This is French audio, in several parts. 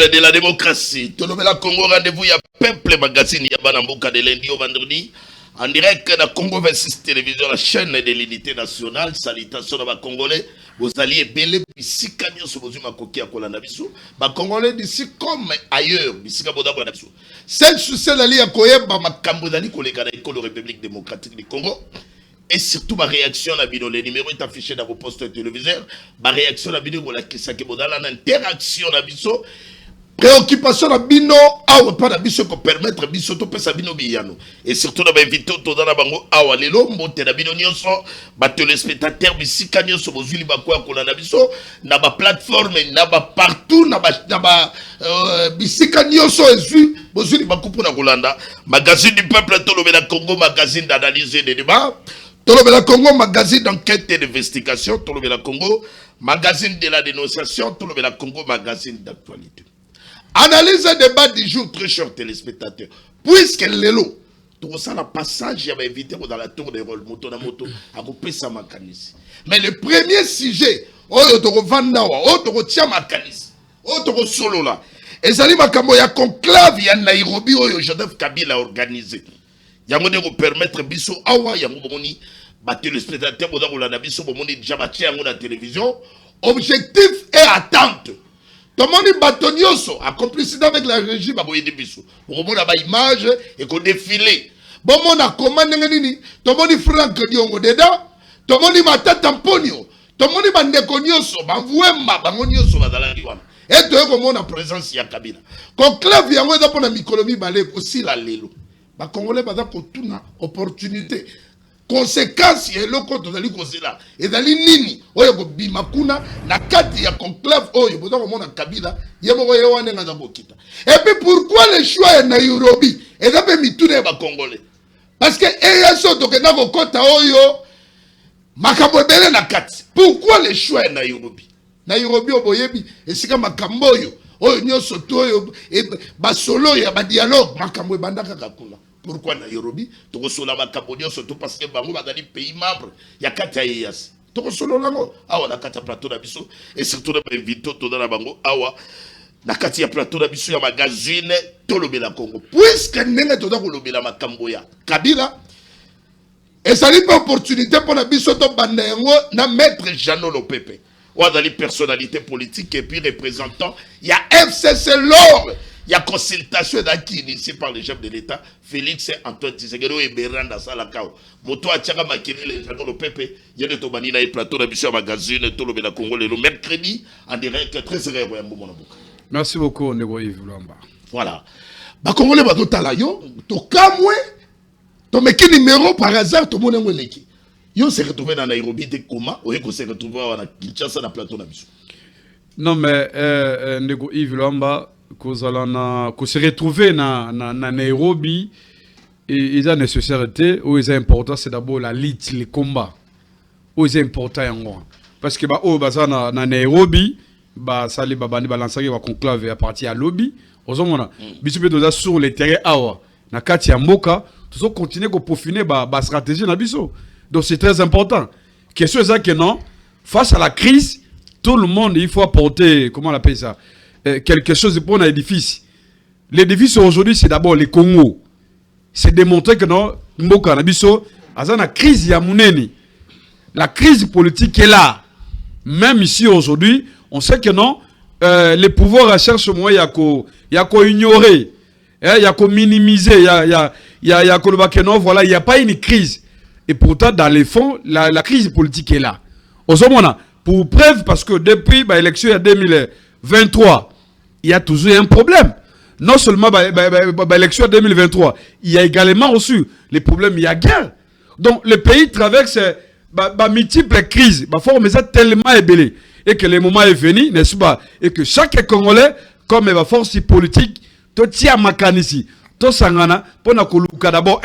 peuple de la démocratie. Tout le monde Congo, rendez-vous, il y a peuple magazine, il y a Banamboka de lundi au vendredi. En direct de Congo 26 télévision, la chaîne de l'unité nationale. Salutations à Congolais. Vous allez belé ici kanyo sur vos humains coquilles à Kolanabisu. Congolais d'ici comme ailleurs. Ici Kaboda Kolanabisu. Celle sur celle à Koyeba, ma Kambodani, collègue à la République démocratique du Congo. Et surtout ma réaction à Bino, le numéro est affiché dans vos postes téléviseurs. Ma réaction à Bino, la Kisakeboda, l'interaction à Biso. Préoccupation à Bino, awa pas d'abissé pour permettre Biso to pesa Bino biyano. Et surtout dans invité to dans la bango awa lelo monte na Bino nyonso ba téléspectateurs bisika nyonso bozuli bakwa ko na biso na ba plateforme na ba partout na ba bisika nyonso ezu bozuli bakupu na kolanda magazine du peuple to lobela Congo magazine d'analyse et de débat. Tolobela Congo, magazine d'enquête et d'investigation. Tolobela Congo, magazine de la dénonciation. Tolobela Congo, magazine d'actualité. Analyse et débat du jour, très chers téléspectateurs. Puisque l'élo, tout ça, le passage, j'avais invité dans la tour des rôles, moto na moto, à couper sa macanis. Mais le premier sujet, Oyo Vandawa, Oyo Tia Makanis, Oyo Solo là, et Zali Makambo, ya conclave, ya Nairobi, Oyo Joseph Kabila organisé. Yango de vous permettre biso awa yango bomoni ba téléspectateurs boda ko lana biso bomoni déjà batia yango na télévision objectif et attente to moni batonioso accomplissement avec la régie ba boyedi biso bomona ba image et ko défiler bomona commande nini to moni Frank Diongo deda to moni Matata Mponio to moni bandeko nyoso ba vuemba bango nyoso bazala wana et to ko mona présence ya Kabila conclave yango eza pona mikolomi balé aussi la lelo. Les Congolais ont une opportunité. Conséquence, il y a l'autre qui est là. Et dans les nini, il y a bimakuna, na kati ya conclave, il y a Kabila, il y a et puis pourquoi le choix est Nairobi? Et là, il y a Congolais. Parce que il y a ce qui est dans le côté, Makabobele na kati. Pourquoi le choix est Nairobi? Nairobi, et c'est comme Makamboyo. Oyo nyoso toyo e basolo ya ba dialogue makambo bandaka kakula. Pourquoi Nairobi? Toko sola makambo nyoso to parce que bango bazali pays membre ya kati ya EAC. Toko solo lango awa na kati ya plateau na biso et surtout na invito to na bango awa na kati ya plateau na biso ya magazine to lobela Congo. Puisque ndenge to da ko lobela makambo ya Kabila et ça li pas opportunité pour na biso to banda yango na maître Jeannot Lopepe. Ou dans les personnalités politiques et puis représentants, il y a FCC l'or, il y a consultation qui initiée par le chef de l'État, Félix Antoine Tshisekedi et Beranda Salakao. Moto a tiré ma kiri le Jeannot Lopepe, il y a des tobani na plateau de mission magazine, tout le Congo le mercredi en direct très sérieux. Merci beaucoup Nego Yves Lamba. Voilà. Ba Congolais ba totala yo, to kamwe, to meki numéro par hasard to monde ngoleki. Yo s'est retrouvé dans Nairobi de comment ou est-ce qu'on s'est retrouvé à Kinshasa dans plateau na biso. Non mais Nego Yves Lamba qu'on se retrouver na Nairobi et il a nécessité ou il est important c'est d'abord la lutte les combats. Ou c'est important en moi parce que bah au bazana na Nairobi bah ça les babani balancer va conclave à partir à lobby aux hommes biso beto sur les terrains awa na kati ya mboka tout continuer ko peaufiner ba stratégie na biso. Donc c'est très important. Question est ça que non, face à la crise, tout le monde, il faut apporter, comment on appelle ça, quelque chose pour un édifice. L'édifice aujourd'hui, c'est d'abord les Congo. C'est démontrer que non, Mboka Nabiso, à la crise, il y a Mouneni. La crise politique est là. Même ici aujourd'hui, on sait que non, les pouvoirs cherchent moyen, il y a qu'à ignorer, il y a qu'à minimiser, il y a qu'à que non, voilà, il n'y a pas une crise. Et pourtant, dans les fonds, la crise politique est là. Au moment, pour preuve, parce que depuis l'élection 2023, il y a toujours un problème. Non seulement l'élection 2023, il y a également aussi les problèmes, il y a guerre. Donc, le pays traverse multiples crises. Mais ça tellement ébélé. Et que le moment est venu, n'est-ce pas? Et que chaque Congolais, comme la force politique, tout tient à Makanisi, tout sangana, pour d'abord,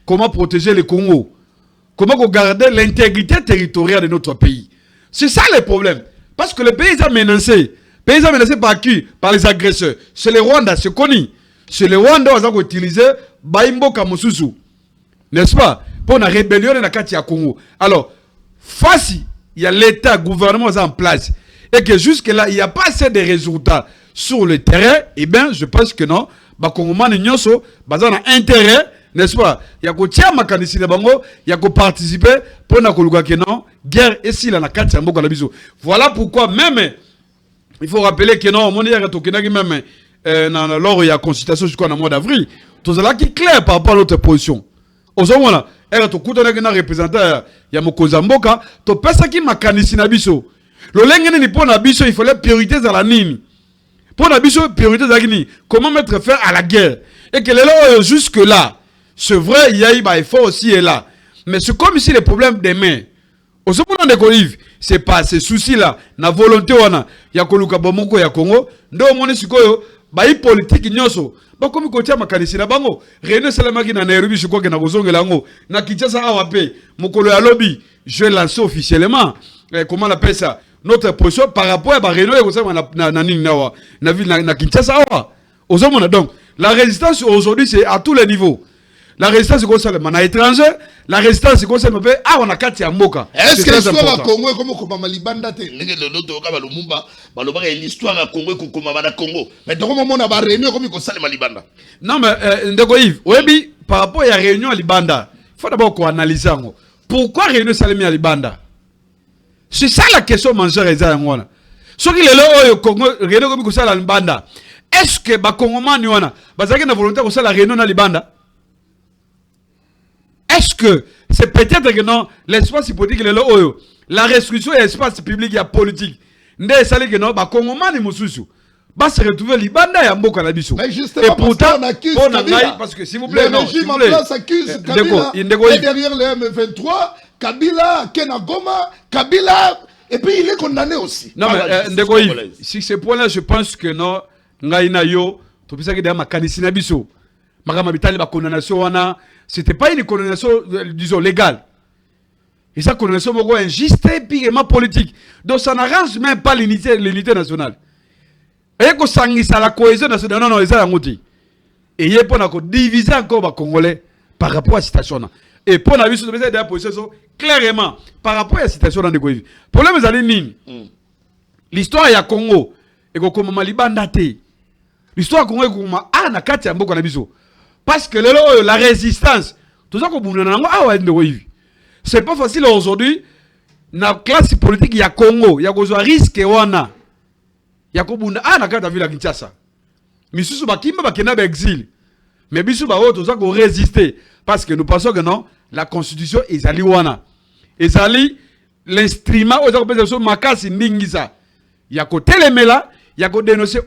comment protéger le Congo? Comment garder l'intégrité territoriale de notre pays? C'est ça le problème. Parce que le pays est menacé. Le pays est menacé par qui? Par les agresseurs. C'est le Rwanda, c'est connu. C'est le Rwanda qui a utilisé Baimbo Kamususu. N'est-ce pas? Pour la rébellion dans la Katia Congo. Alors, face, il y a l'État, le gouvernement en place. Et que jusque-là, il n'y a pas assez de résultats sur le terrain, eh bien, je pense que non, Bakongomani Nyoso, bazana intérêt, n'est-ce pas? Il y a que tia makanisi na bango, il y a que participer pour na koluka que non, guerre et si la na kati mboka na biso. Voilà pourquoi même il faut rappeler que non, mon hier to kenaki même lors il y a consultation jusqu'au mois d'avril, tout cela qui est clair par rapport à notre position. Aujourd'hui là, elle to kuta na représentant ya mokonza mboka, to pesa ki makanisi na biso. Le lengene ni pour na biso, il fallait priorité à la nini. Pour la biso priorité d'agni, comment mettre fin à la guerre. Et que là jusque là, c'est vrai, il y a eu des efforts aussi et là. Mais c'est comme si les problèmes des mains. Au second de Colive, c'est pas ces soucis-là. La volonté, il y a Koluka Bomoko, il y a Congo. Ndo mone sikoyo, ba politique nyoso. Ba comme ko tia makanisi na bango. René Salamaki na Nairobi, je crois que na kozonga lango. Na Kinshasa awape, mokolo ya lobby, je lance officiellement. Comment on appelle ça? Notre position par rapport à René na Kinshasa. Au second donc, la résistance aujourd'hui c'est à tous les niveaux. La résistance c'est concerne les étrangers, la résistance c'est concerne les on a quatre Mboka. Est-ce que l'histoire à Congo est comme Koma Libanda te? L'histoire à Congo est comme Congo. Mais dans le moment on a réunion comme concerne Libanda. Non mais ndeko Yves, oui par rapport à la réunion à Libanda, il faut d'abord qu'on analyse pourquoi réunion Salemi à Libanda. C'est ça la question majeure ezala. Ce qui est là au Congo réunion comme concerne Libanda. Est-ce que ba Congomani wana bazaki na volonté ko sala réunion na Libanda? Est-ce que c'est peut-être que non, l'espace politique est là, la restriction de l'espace public et politique. Ndé sali que non, ba Congomani mususu. Ba se retrouver Libanda ya mboka na biso. Mais justement, et pourtant, on accuse Kabila. Parce que s'il vous plaît, le régime en place accuse Kabila. Et derrière le M23, Kabila, Kenagoma, Kabila, et puis il est condamné aussi. Non mais Ndeko Yves, si ce point-là, je pense que non, ngaina yo, to bisa que derrière makanisi na biso. Makama bitali ba condamnation wana. C'était pas une condamnation, disons, légale. Et ça, condamnation injuste et purement politique. Donc ça n'arrange même pas l'unité nationale. Et que ça la cohésion nationale, non, ça a et il y a pour diviser encore les Congolais par rapport à la situation. Et pour la vision de la position, clairement, par rapport à la situation dans le pays. Le problème est l'histoire du Congo, et comme Malibanda, l'histoire du Congo est comme na kati ya mboka na biso. Parce que la résistance, tout ça c'est pas facile aujourd'hui. Dans la classe politique, il y a Congo, il y a un risque, il y a un ville à Kinshasa. Mais si vous avez exil, mais si vous avez résister, parce que nous pensons que non, la constitution est allée wana. Et l'instrument, il y a côté les mélas. Il y a dénoncer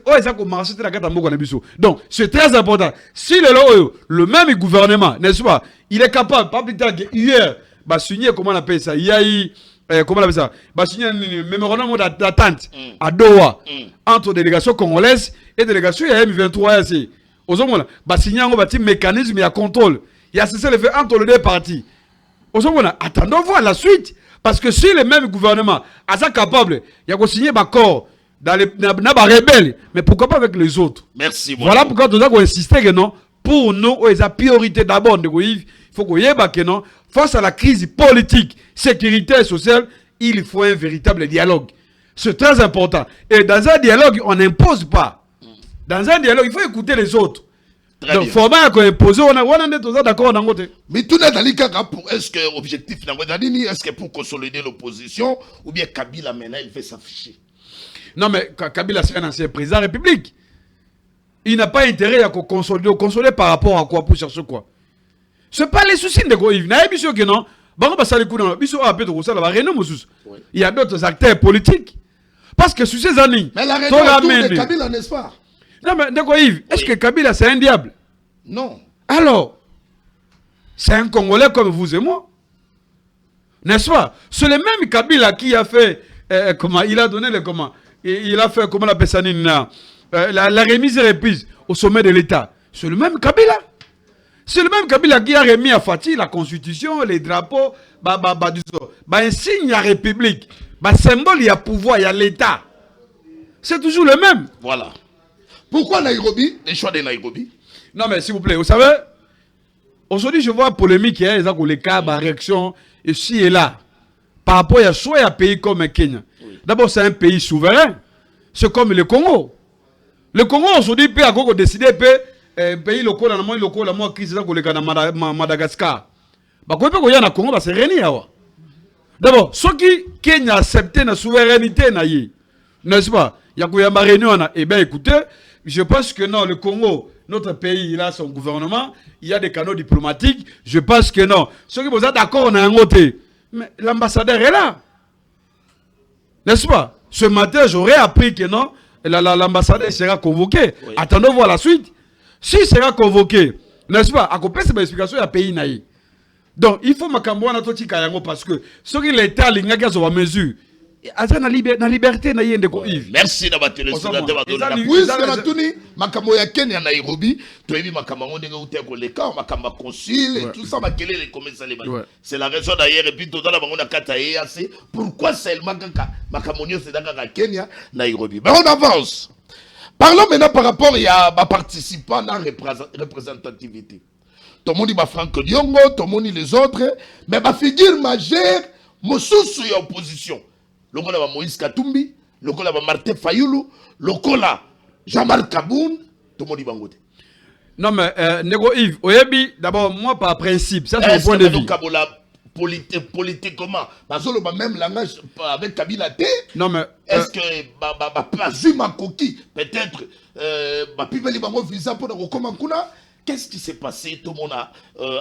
donc c'est très important. Si le même gouvernement, n'est-ce pas, il est capable, pas plus tard hier, bah signer comment on appelle ça, il y a eu comment on appelle ça, bah signer un mémorandum d'attente à Doha entre délégation congolaise et délégation M23. Aux hommes bah signer un petit mécanisme de contrôle. Il y a cessé le fait entre les deux parties. Aux hommes attendons voir la suite parce que si le même gouvernement est capable, il y a qu'à signer un accord dans les rebelles, mais pourquoi pas avec les autres? Merci. Voilà pourquoi nous avons insisté que non, pour nous, la priorité d'abord, il faut qu'on y ait que non, face à la crise politique, sécuritaire et sociale, il faut un véritable dialogue. C'est très important. Et dans un dialogue, on n'impose pas. Dans un dialogue, il faut écouter les autres. Très donc, bien. format qu'on impose, on est d'accord dans côté. Mais tout n'est pas pour est-ce que l'objectif est-ce que pour consolider l'opposition ou bien Kabila maintenant il fait s'afficher? Non, mais Kabila, c'est un ancien président de la République. Il n'a pas intérêt à consolider par rapport à quoi, pour chercher quoi. Ce n'est pas les soucis de quoi. Il n'y a pas de non. Il y a d'autres acteurs politiques. Parce que sur ces années. Mais la raison de Kabila, n'est-ce pas? Non, mais d'accord, Yves, est-ce que Kabila, c'est un diable? Non. Alors, c'est un Congolais comme vous et moi. N'est-ce pas? C'est le même Kabila qui a fait. Comment il a donné le comment. Il a fait, comment on appelle ça, la remise et reprise au sommet de l'État. C'est le même Kabila. C'est le même Kabila qui a remis à Fatih la constitution, les drapeaux, un signe à la République, symbole, il y a pouvoir, il y a l'État. C'est toujours le même. Voilà. Pourquoi Nairobi? Les choix de Nairobi. Non, mais s'il vous plaît, vous savez, aujourd'hui, je vois polémique, les cas, la réaction, ici et là, par rapport à soit un pays comme Kenya. Oui. D'abord, c'est un pays souverain. C'est comme le Congo. Le Congo aujourd'hui peut encore décider un pays local dans le local la moi crise dans Madagascar. Bah quoi peut y na Congo bah c'est rien awa. D'abord, ceux qui Kenya accepté la souveraineté na yi. N'est-ce pas? Il y a quoi ma réunion na eh bien écoutez, je pense que non le Congo notre pays il a son gouvernement, il y a des canaux diplomatiques, je pense que non. Ceux qui vous êtes d'accord on a un côté. Mais l'ambassadeur est là. N'est-ce pas? Ce matin, j'aurais appris que non, l'ambassadeur sera convoqué. Oui. Attendons voir la suite. S'il sera convoqué, n'est-ce pas? À côté, c'est une explication il y a pays naïf. Donc, il faut que na toti kayango parce que ce qui l'État l'ingaka sur la mesure. Aza na liberté na yende ko Yves. Merci d'avoir télé sur la débat de la oui, c'est la tuni makambo ya Kenya Nairobi, to yebi makambo ndenge uté ko leka makamba consul et tout ça makele les commerçants les bali. C'est la raison d'ailleurs et puis tout dans la bango na kata EAC pourquoi seulement makambo c'est dans Kenya Nairobi. Mais on avance. Parlons maintenant par rapport à ma participant à la représentativité. Tout le monde dit Franck Diongo, tout le monde dit les autres, mais ma figure majeure, mon sous y opposition. Le Kola Moïse Katumbi, le Kola Martin Fayoulou, le Kola Jean-Marc Kaboun, tout le monde dit Bangote. Non mais, Nego Yves, Oyebi, d'abord, moi par principe, ça c'est mon point de vue. Politiquement, parce que même langage avec Kabila T, non mais, est-ce que Zuma Koki, peut-être, ma pibeli bango visa pour le Komankuna, qu'est-ce qui s'est passé? Tout le monde a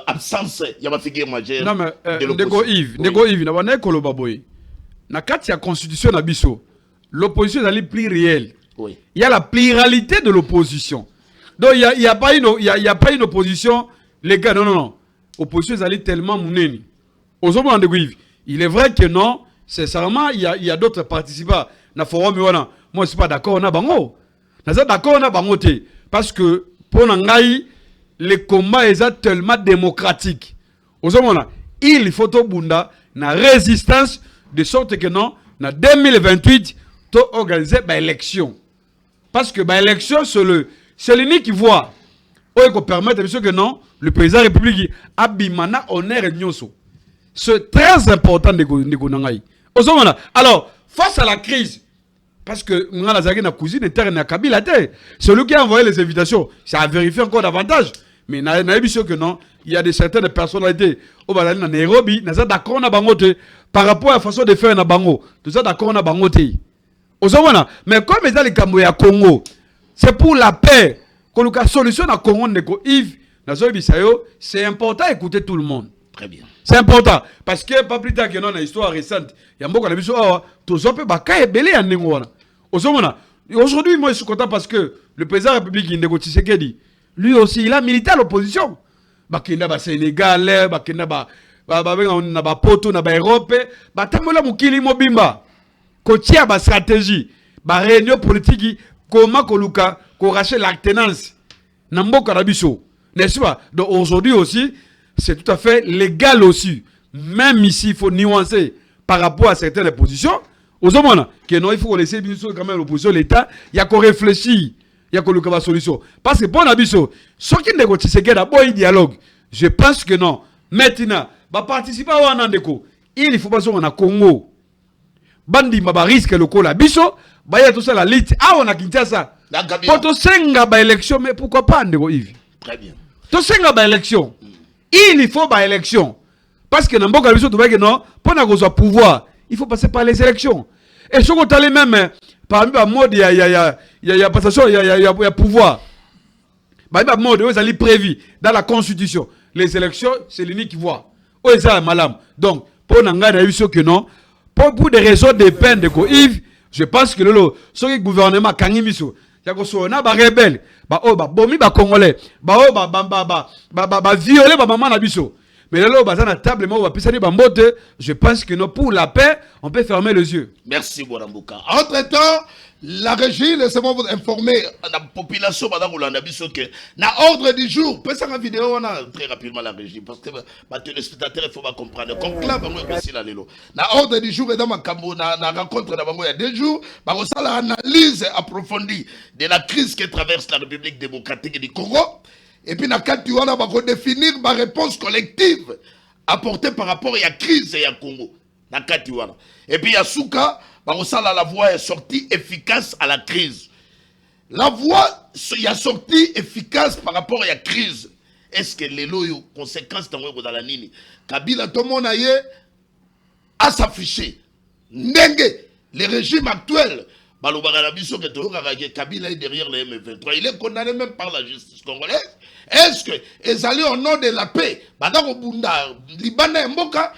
absence, il y a ma figure majeure. Non mais, Nego Yves, n'a pas de baboy. Na kati ya constitution na biso, l'opposition est plus réelle. Oui. Il y a la pluralité de l'opposition. Donc il y a pas une opposition les gars non. Opposition est tellement mouneni. Il est vrai que non, sincèrement il y a d'autres participants na forum wana. Moi je suis pas d'accord na bango. Na ça d'accord na bango te parce que pour ngai les combats est tellement démocratique. Il faut to bunda na résistance de sorte que non, en 2028, tu organiser une élection. Parce que l'élection, c'est l'unique qui voit. On permet que non, le président de la République a bimana honneur et nyoso. C'est très important de Gonangaï. Alors, face à la crise, parce que Mngalazaki na cousine et terre na Kabila te, celui qui a envoyé les invitations, ça a vérifié encore davantage. Mais na sûr que non, il y a certaines personnalités au Balani na Nairobi, na d'accord na bangote par rapport à la façon de faire na bango. Tout ça d'accord na bangote. Mais comme les les Camerounais Congo, c'est pour la paix. Qu'on a solution à Congo neko Yves, na Bisayo, c'est important d'écouter tout le monde. Très bien. C'est important parce que pas plus tard que non, une histoire récente, il y a beaucoup de choses tous on peut baka belé en ningwana. Aujourd'hui, moi je suis content parce que le président de la République Ndeko Tshisekedi, lui aussi il a milité à l'opposition. Bakina ba Sénégal, bakina ba poto na ba Europe, ba tamola mukili mobimba. Kotia ba stratégie, ba réunion politique comment koluka ko racher l'alternance na mboka na biso. N'est-ce pas? Donc aujourd'hui aussi c'est tout à fait légal aussi. Même ici, il faut nuancer par rapport à certaines positions. Aux hommes, que non, il faut laisser quand même l'opposition, l'État, il y a qu'on réfléchit, il y a qu'on trouve une solution. Parce que bon abisso, ceux qui négocient, c'est qu'il y a un dialogue. Je pense que non. Maintenant, bah participer à un déco. Il faut pas qu'on a Congo. Bandi m'a risque le col abisso, bah y a tout ça la liste. Ah on a quitté ça. Pour tout senga ba élection, mais pourquoi pas ndeko Yves? Très bien. Tout senga ba élection. Il faut une élection. Parce que dans le non, pour avoir pouvoir, il faut passer par les élections. Et ce qu'on a les mêmes, parmi les modes, il y a passation, il y a pouvoir. Parmi les modes, ils sont prévus dans la Constitution. Les élections, c'est l'unique qui voit. Oh, c'est malade. Donc, pour nous, que non, pour des raisons de peine de Yves, je pense que le gouvernement Kangimiso, il y a des rebelles, Congolais, violer maman nabiso. Mais là, on a table, je pense que pour la paix, on peut fermer les yeux. Merci, Borambuka. Entre-temps, la régie, laissez-moi vous informer, la population, madame Oulanda, que na ordre du jour, peut-être la vidéo, on a très rapidement la régie, parce que les spectateurs, il faut pas comprendre. Conclave, na ordre du jour, et dans ma rencontre, il y a 2 jours, on a l'analyse approfondie de la crise que traverse la République démocratique du Congo. Et puis, on va définir ma réponse collective apportée par rapport à la crise et à Congo. Et puis, il y a Souka, la voie est sortie efficace à la crise. la voie y a sorti efficace par rapport à la crise. Est-ce que les conséquences dans la nini Kabila tout le monde a s'afficher. Ndenge, le régime actuel, Kabila est derrière les M23. Il est condamné même par la justice congolaise. Est-ce que ils allaient au nom de la paix, Liban et Mboka,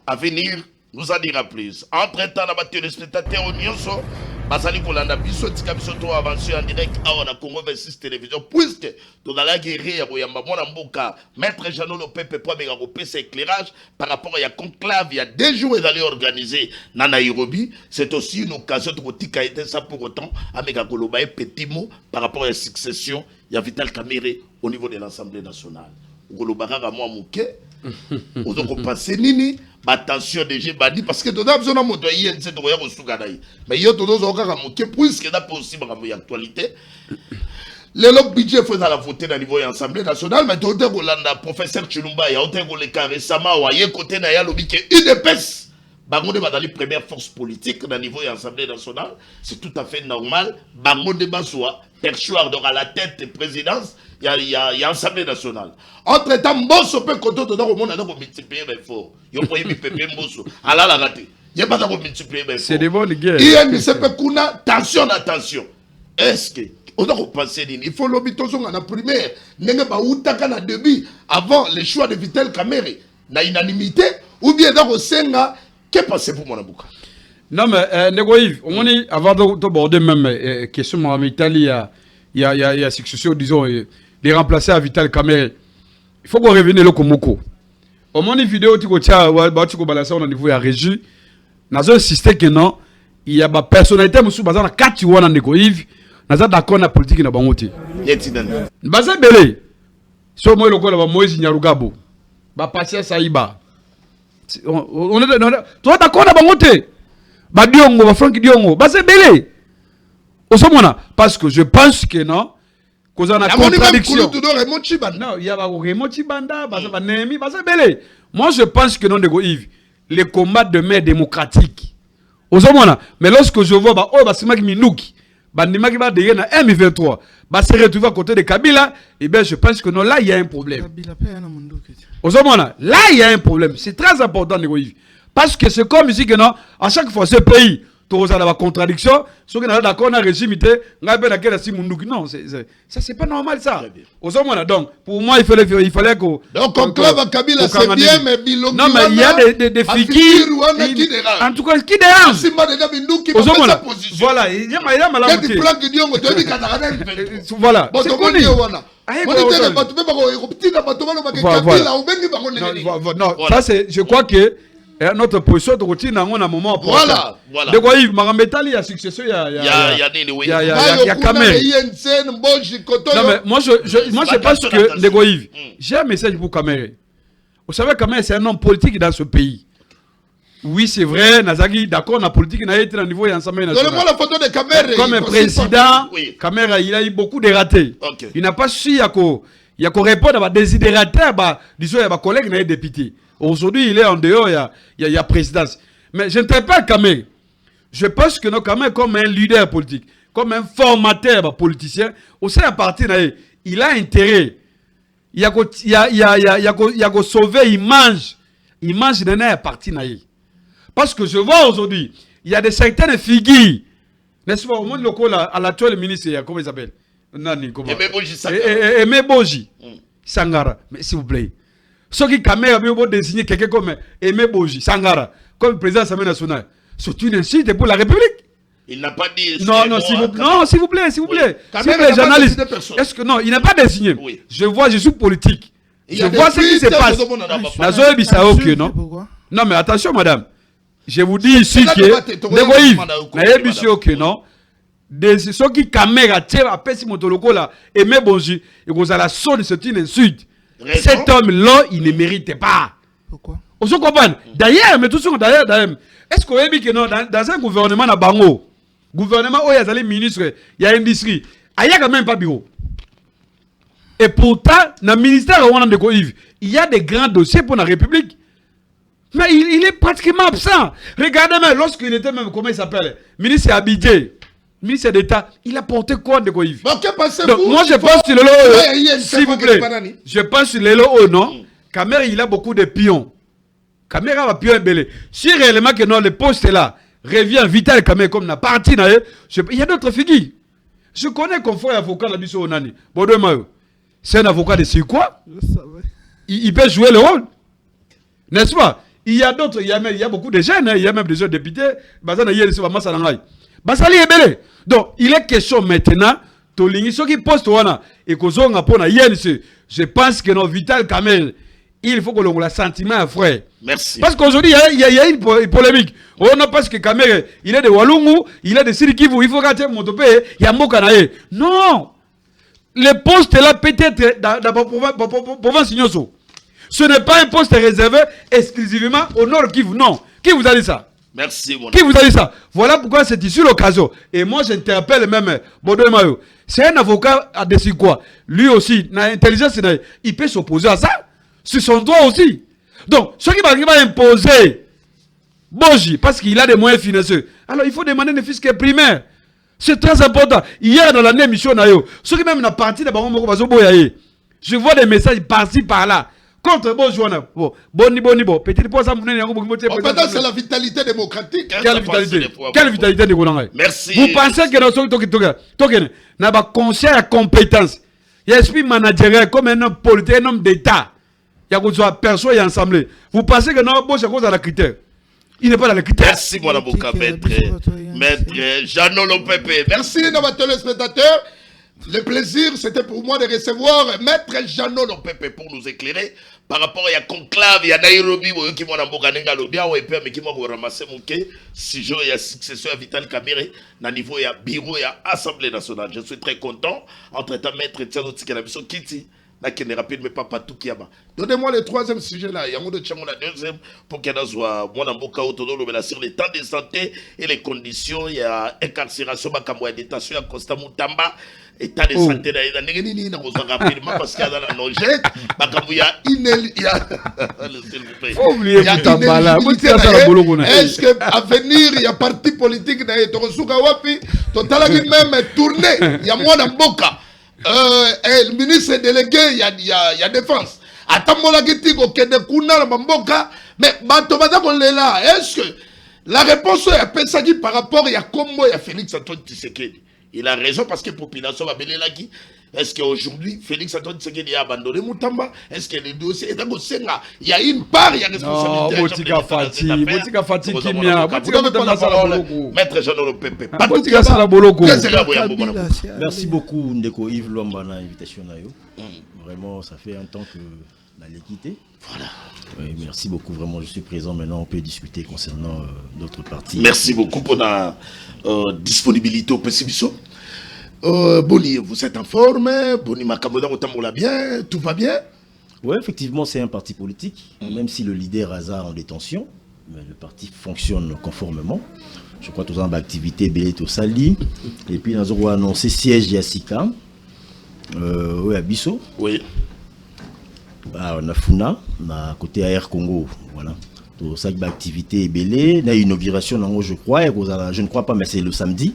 à venir nous en dira plus. Entre-temps, on a battu les spectateurs au Nyonso. Basali Kolanda biso tika biso to avancer en direct à la Congo 26 télévision puisque to dans la guerre Yamba Mona Mboka maître Jeannot Lopepe pour mega kopesa éclairage par rapport à conclave il y a 2 jours ils allaient organiser na Nairobi. C'est aussi une occasion de tika été ça pour autant à mega koloba et petit mot par rapport à la succession il y a Vital Kamerhe au niveau de l'Assemblée nationale. Kolobaka ka moi muke ozo passer nini attention déjà badi parce que tout a besoin de moto INC de voyage au Souganaï mais yo tout dozo ka muke puisque là possible comme actualité le log budget faut la voter dans niveau de l'Assemblée nationale mais tout est Rolanda professeur Chilumba ya ote ko le cas récemment wa ye côté na ya lobi que UDPS Bangonde va dans les premières forces politiques dans le niveau de l'Assemblée nationale, c'est tout à fait normal. Bangonde va soit perchoir à la tête de présidence, il y a l'Assemblée nationale. Entre-temps, Mbosso peut compter au monde à multiplier les efforts. Il y a un peu Mbosso. Allah l'a raté. Il n'y a pas de multiplier les efforts. C'est des bonnes guerres. Il y a une attention, attention. Est-ce que on doit penser il faut l'obitoson en primaire. N'est pas où t'as début avant le choix de Vital Kamerhe, na unanimité ou bien dans le Sénat. Qu'est-ce passé pour mon abouka? Non mais Negoïv, on est avant d'aborder même question en Italie, il y a succession disons les remplacer à Vital Kamerhe. Il faut qu'on revienne le Komoko. Au moins une vidéo tu tiens tu balancer au niveau à régie. Dans un système que non, il y a ma personnalité monsieur bazana 4 wana Negoïv, naza d'accord na politique na bangote. Yetinana. Baza belé. So moi le ko la Moïse Nyarugabo. Ba Patia Saïba. On est toi d'accord na bangote ba Diongo ba Frank Diongo ba c'est belé osomona parce que je pense que non cause on a contradiction non il y a ba Raymond Chibanda ba ba Nemi ba c'est belé moi je pense que non de Yves les combats de mer démocratique osomona mais lorsque je vois ba oh ba Simaki Minuki bandima qui va derrière na M23 va se retrouver à côté de Kabila et bien je pense que non là il y a un problème. Là il y a un problème, c'est très important parce que c'est comme ici que non à chaque fois ce pays tu as la contradiction ceux qui sont d'accord na régime non ça c'est pas normal ça. Donc pour moi il fallait que donc conclave à Kabila c'est bien mais Bilongi non mais il y a des figures en tout cas qui dérange voilà il y a malade voilà c'est connu non ça c'est je crois que notre position de routine on a un moment voilà de quoi Yves Marambetali a succession il y a Kamerhe non mais moi je pense que de quoi Yves j'ai un message pour Kamerhe. Vous savez Kamerhe c'est un homme politique dans ce pays. Oui c'est vrai Nazaki d'accord la politique n'a été au niveau ensemble national. Donnez-moi la photo de Kamerhe comme un président Kamerhe il a eu beaucoup de ratés. Il n'a pas su il y a qu'on répondre à des désidérateurs disons à collègues et députés. Aujourd'hui, il est en dehors, il y a présidence. Mais je ne traite pas Kamerhe. Je pense que nous, Kamerhe, comme un leader politique, comme un formateur politicien, aussi un parti, il a intérêt. Il y a qu'à sauver l'image d'un parti. Parce que je vois aujourd'hui, il y a des certaines figures. N'est-ce pas, au monde local, à l'actuel ministre, comment il s'appelle? Aimé Boji Sangara. Mais s'il vous plaît. Ceux qui Kamerhe a désigné quelqu'un comme Aimé Boji Sangara, comme président de l'Assemblée nationale, c'est une insulte pour la République. Il n'a pas dit. Non, s'il vous plaît. Oui. Les journalistes. Est-ce que non, il n'a pas désigné. Oui. Je suis politique. Je vois ce qui se passe. Non, mais attention, madame. Je vous dis ici que non. Ceux qui Kamerhe a tiré à Pessi Motoloko là, Aimé Boji, et vous allez la sonner, c'est une insulte. Cet homme-là, il ne mérite pas. Pourquoi? On se comprend. D'ailleurs, mais tout ce qu'on d'ailleurs, est-ce qu'on a dit que non, dans un gouvernement à Bango, gouvernement où il y a des ministres, il y a industrie, il n'y a quand même pas de bureau. Et pourtant, dans le ministère il y a des grands dossiers pour la République. Mais il est pratiquement absent. Regardez même, lorsqu'il était même, comment il s'appelle, ministre Abidjan. ministre d'État, il a porté quoi de Yves? Donc, moi, je pense sur le s'il vous plaît, je pense sur le non. Caméra, il a beaucoup de pions. Caméra va pion belé. Si réellement que non, le poste est là, revient Vital Caméra comme la partie, il y a d'autres figures. Je connais qu'on fait avocat la biso onani. Bodo Mayo. C'est un avocat de c'est quoi? Il peut jouer le rôle. N'est-ce pas? Il y a d'autres, il y a beaucoup de jeunes, il y a même des jeunes députés. Bazana yé c'est vraiment salangai. Basali est belé. Donc, il est question maintenant, Tolingi, ceux qui postent wana, et qu'on zonga pona yé, je pense que nos Vital Caméra, il faut que l'on ait le sentiment, frère. Merci. Parce qu'aujourd'hui, il y a une polémique. On a parce que Caméra, il est de Walungu, il est de Sirikivu, il faut rater mon topé, il y a Mokanae. Non! Le poste est là peut-être dans la province Signoso. Ce n'est pas un poste réservé exclusivement au Nord Kivu. Non. Qui vous a dit ça? Merci, mon Qui vous a dit ça? Voilà pourquoi c'est ici l'occasion. Et moi, j'interpelle même Bodo Mayo. C'est un avocat à décider quoi? Lui aussi, dans l'intelligence, il peut s'opposer à ça. C'est son droit aussi. Donc, ceux qui vont imposer Boji, parce qu'il a des moyens financiers, alors il faut demander des fiscaux primaires. C'est très important. Hier, dans l'année émission, ceux qui même na parti de je vois des messages par-ci, par-là. Contre Boji, boni, petit point, ça c'est la vitalité démocratique. Quelle vitalité? Quelle vitalité de Goulangay? Merci. Vous pensez que dans ce n'a pas conseil à compétence. Il y a un esprit managérial comme un homme politique, un homme d'État. Il y a une personne et assemblée. Vous pensez que non, Boji, c'est quoi la critère? Il n'est pas dans les critères. Merci, mon avocat, maître Jeannot Lopepe. Merci, nos téléspectateurs. Le plaisir, c'était pour moi de recevoir maître Jeannot Lopepe pour nous éclairer par rapport à conclave, il y a Nairobi, qui m'a mais qui m'a ramassé mon quai, si je y a successeur à Vital Caméra, dans niveau, il y a bureau, il y a Assemblée nationale. Je suis très content. Entre-temps, maître Tiano Tikanabiso Kiti. Rapide, mais pas partout qui a. Donnez-moi le troisième sujet là. Il y a un deuxième pour qu'il y ait sur les temps de santé et les conditions. Il y a incarcération, détention, il y a constat Moutamba, état de santé. Il y a rapidement parce qu'il y a dans la nogette. Il y a est-ce qu'à venir, il y a parti politique, il y a même tourné. Il y a moi dans Boka. Le ministre délégué, il y a défense. Mais est-ce que la réponse est à par rapport à comment il y a Félix Antoine Tshisekedi? Il a raison parce que la population va venir là. Est-ce qu'aujourd'hui, Félix Antoine Tshisekedi a abandonné Moutamba? Est-ce que les dossiers, il y a une part, il y a responsabilité. Maître Jeannot Lopepe. Merci beaucoup, Ndeko Yves Lomba, pour l'invitation. Vraiment, ça fait un temps que on allait quitter. Voilà. Oui, merci beaucoup, vraiment, je suis présent. Maintenant, on peut discuter concernant d'autres parties. Merci beaucoup pour la disponibilité au Pessibiso. Boni, vous êtes en forme, Boni Makamoda, bien, tout va bien? Oui, effectivement, c'est un parti politique, même si le leader Hazard en détention, mais le parti fonctionne conformément. Je crois que nous avons activité Béléto Sali, et puis nous avons annoncé siège Yassika, oui, à Bisso. Oui. On a Funa, à côté Air Congo, voilà. Tout ça, activité Bélé, il y a une inauguration, je crois, je ne crois pas, mais c'est le samedi.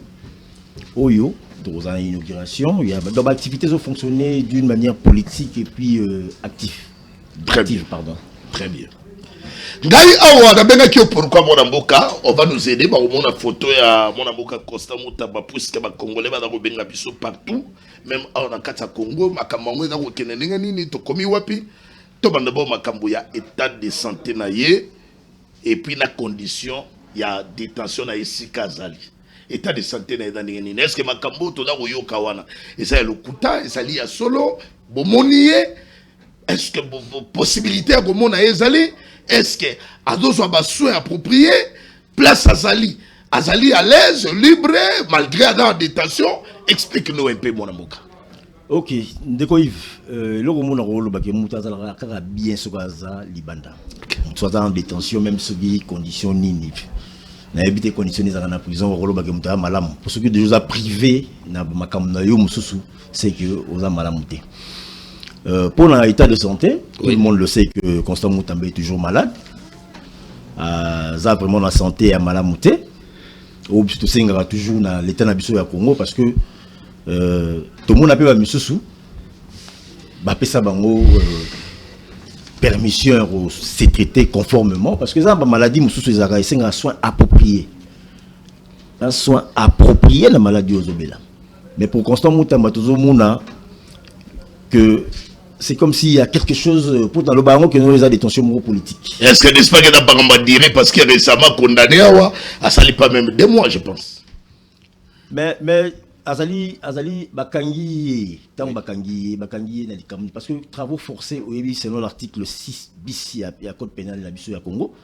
Oyo. Dans une inauguration, il y a donc activités ont fonctionné d'une manière politique et puis active. Très bien. Pardon. Très bien. Pourquoi mon amboka, on va nous aider, mon photo à mon amboka Costa Moutaba, puisque ma Congolais va dans le biso partout, même en Akata Congo, ma Kamango dans le Kenenini, to komi wapi, to bandabo ma Kamboya état de santé naïe, et puis la condition, il y a détention à ici Kazali. État de santé est-ce que Makambo toda Royo Kawana et ça le Kuta et ça lia solo bomonié est-ce que possibilité à Gomona ezali est-ce que à deux soins appropriés place Azali à l'aise libre malgré dans détention explique-nous un peu mon amoka. Ok, Ndeko Yves, le Romona Rolo Baké Moutazala bien sokaza libanda. Soit en détention même sous des conditions nini. Na habité conditionné dans la prison rolo ba kemuta malam pour ce qui de choses privé na makam na yo mususu c'est que aux malamuté pour l'état de santé tout le monde le sait que Constant Moutamba est toujours malade ça vraiment la santé à malamuté au Singara toujours dans l'état nabiso ya Congo parce que tout le monde appelle Misusu bah pesa bango permission au se traiter conformément parce que ça ba maladie Misusu ezaka esenga soin approprié un soin approprié la maladie aux obéla mais pour constant mutamba toujours mona que c'est comme s'il y a quelque chose pour dans le baron que nous les a des tensions politiques. Est-ce que n'est-ce pas que n'a pas dire parce qu'il est récemment condamné à salir pas même 2 mois je pense. Mais Azali Bakangi tant Bakangi na likamni parce que travaux forcés au selon l'article 6 bis il y a code pénal de la biso ya Congo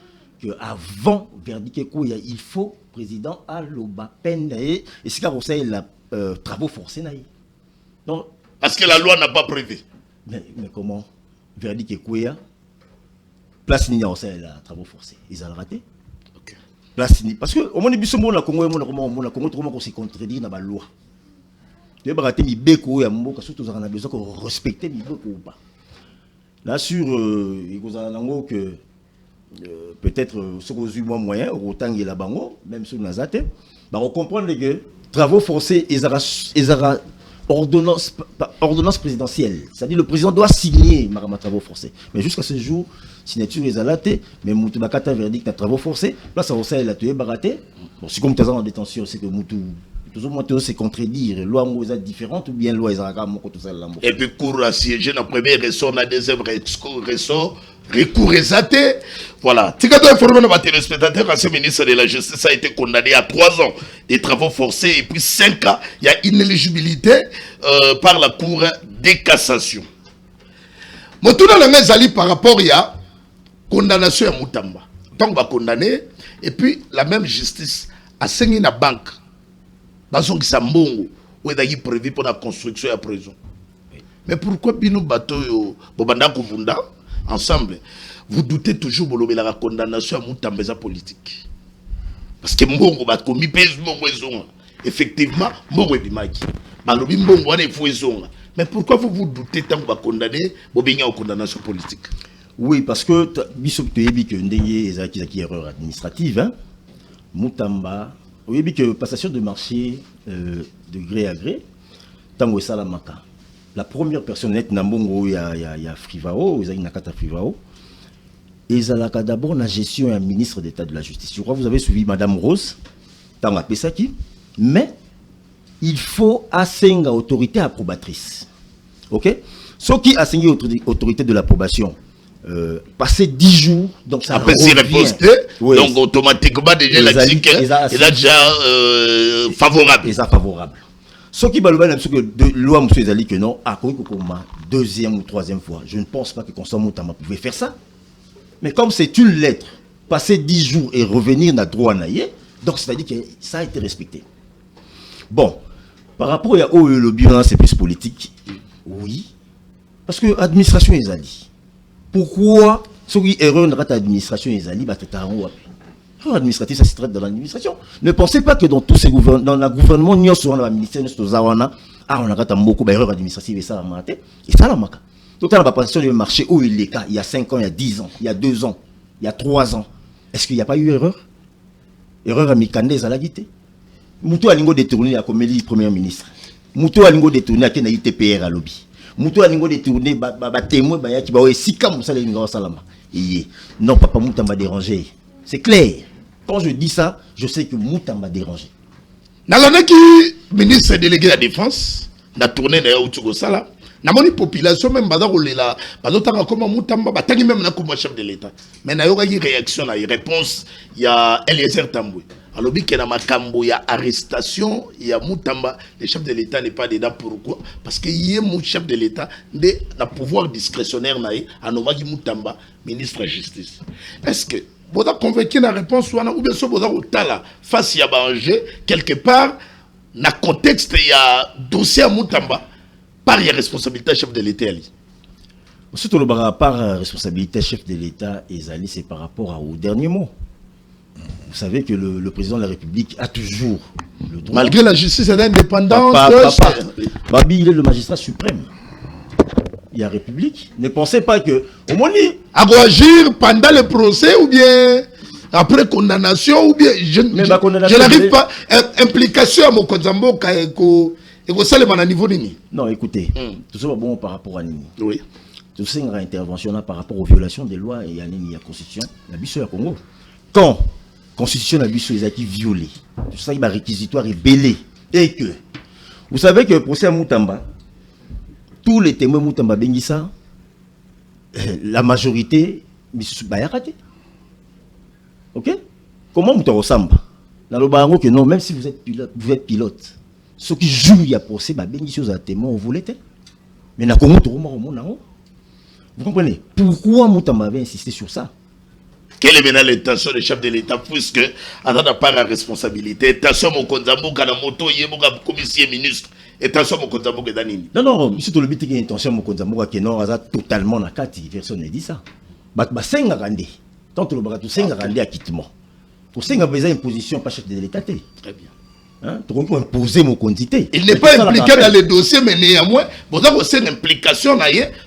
que avant verdict il faut président à l'oba peine et c'est car conseil la travaux forcés na. Donc parce que la loi n'a pas prévu. Mais comment verdict Ekouya place ni conseil la travaux forcés ils ont raté. OK. Place ni parce que au moins biso mo na Congo na Congo trop qu'on se contredire dans la loi. Tu vas rater mi beko ya mboka surtout on a besoin de respecter mi beko ou pas. Là sur il vous a lango que peut-être ce qu'on a moyen autant il la bango même sur Nazate bah on comprend que travaux forcés ils aura ordonnance présidentielle, c'est-à-dire le président doit signer ma travaux forcés. Mais jusqu'à ce jour, signature est alatée, mais Moutou Bakata verdict à travaux forcés, là ça aussi il a tué baraté. Bon, c'est comme tu es en détention, c'est que Moutou toujours moi c'est contredire, loi est différente ou bien loi est tout ça là. Et puis cour assiégé dans premier ressort, dans deuxième ressort, recours exaté. Voilà. Tu as informé nos téléspectateurs, l'ancien ministre de la Justice a été condamné à 3 ans de travaux forcés et puis 5 ans, il y a inéligibilité par la Cour de cassation. Motouna le Mezali par rapport à condamnation à Moutamba. Donc on va condamner et puis la même justice a saigné la banque. Parce que c'est mbongo où est prévu pour la construction de la prison. Mais pourquoi bino bateau bobanda kuvunda ensemble vous doutez toujours de la condamnation à Moutambeza politique. Parce que mbongo bat commis pèse mbongo ezonga. Effectivement mbongo ebimaki. Balobi mbongo wana ifo ezonga. Mais pourquoi vous doutez tant que vous condamner bobenya aux condamnation politique? Oui, parce que bisop toyebi que ndenge ezaki erreur administrative hein. Moutamba oui, bien que passation de marché de gré à gré, tango salamaka. La première personne nette Nambongo, il y a Frivao, il y a Nakata Frivao. Et ils ont d'abord la gestion et ministre d'État de la Justice. Je crois que vous avez suivi Madame Rose, tango Pesaki, mais il faut assigner autorité approbatrice. Ok? Ce qui assigne autorité de l'approbation. Passer 10 jours, donc ça revient. Oui. Donc automatiquement déjà il a déjà favorable. Favorable. Ce qui va le dire que de loi monsieur Ezali que non, à quoi pour ma 2e ou 3e fois, je ne pense pas que Constant Moutamba pouvait faire ça. Mais comme c'est une lettre, passer 10 jours et revenir n'a droit à naïe, donc c'est-à-dire que ça a été respecté. Bon, par rapport à le bilan c'est plus politique, oui, parce que l'administration Ezali. Pourquoi ce qui est erreur dans l'administration Ezali va être en haut? L'administratif, ça se traite dans l'administration. Ne pensez pas que dans tous ces gouvernements, dans le gouvernement, nous sommes dans le ministère de Zawana, on a beaucoup d'erreurs administratives et ça a maté. Et ça, la maka. Tout à l'heure, la passion du marché où il est, il y a 5 ans, il y a 10 ans, il y a 2 ans, il y a 3 ans. Est-ce qu'il n'y a pas eu erreur? Erreur à Mikandé, à la guité. Moutou a lingo détourné à Koméli, premier ministre. Moutou a lingo détourné à Kenaï TPR à lobby. Moutou a lingo détourné, témoin, qui va si comme ça, les salama. Non, papa Moutou m'a dérangé. C'est clair. Quand je dis ça, je sais que Moutou m'a dérangé. Dans l'année qui ministre délégué à la défense, la tournée de Yaoutou Sala, na moni population même bada kolela bazo tanga comme Moutamba batangi même na comme chef de l'état. Mais na yoga yi réaction na réponse il y a Eliezer Tamboué. Alors bi na makambo ya arrestation il y a Moutamba, le chef de l'état n'est pas dedans pourquoi? Parce que il est mon chef de l'état de la pouvoir discrétionnaire na anomaki Moutamba ministre de la justice. Est-ce que vous avez convaincu la réponse ou bien si vous avez face à Banger quelque part dans le contexte il y a dossier à Moutamba par la responsabilité chef de l'État. Surtout le par responsabilité chef de l'État Ezali, c'est par rapport au dernier mot. Vous savez que le président de la République a toujours le droit. Malgré la justice indépendante, Babi, il est le magistrat suprême. Il y a République. Ne pensez pas que au moins à agir pendant le procès ou bien après condamnation ou bien je n'arrive pas implication à mon Konzambo et que ça le niveau nini. Non, écoutez, tout ça va bon par rapport à Nini. Oui. Tout ça une intervention là par rapport aux violations des lois et à la constitution la biso ya Congo. Quand constitution la biso est violée, tout ça il va réquisitoire est belé et que vous savez que pour procès Moutamba, tous les témoins Moutamba Bengissa, la majorité bah raté. OK? Comment Moutamba ressemble? Dans le barango que non, même si vous êtes pilote, ceux qui jouent il y a procès bah Bengissa aux témoins on voulait. Mais na Congo tout monde. Vous comprenez? Pourquoi Moutamba avait insisté sur ça? Quelle est maintenant l'intention du chef de l'État puisque on n'a pas la responsabilité? Attention mon Konzambo kana moto yemoka commissaire ministre. Attention mon Konzambo ke danini. Non, monsieur tout le but que intention mon Konzambo ke non aza totalement na kati personne ne dit ça. Ba senga randé. Tant le barato senga randé acquittement. Pour senga besoin imposition pas chef de l'État. Très bien. Hein? Tu peux imposer mon quantité. Il n'est pas impliqué dans les dossiers, mais néanmoins, vous avez aussi une implication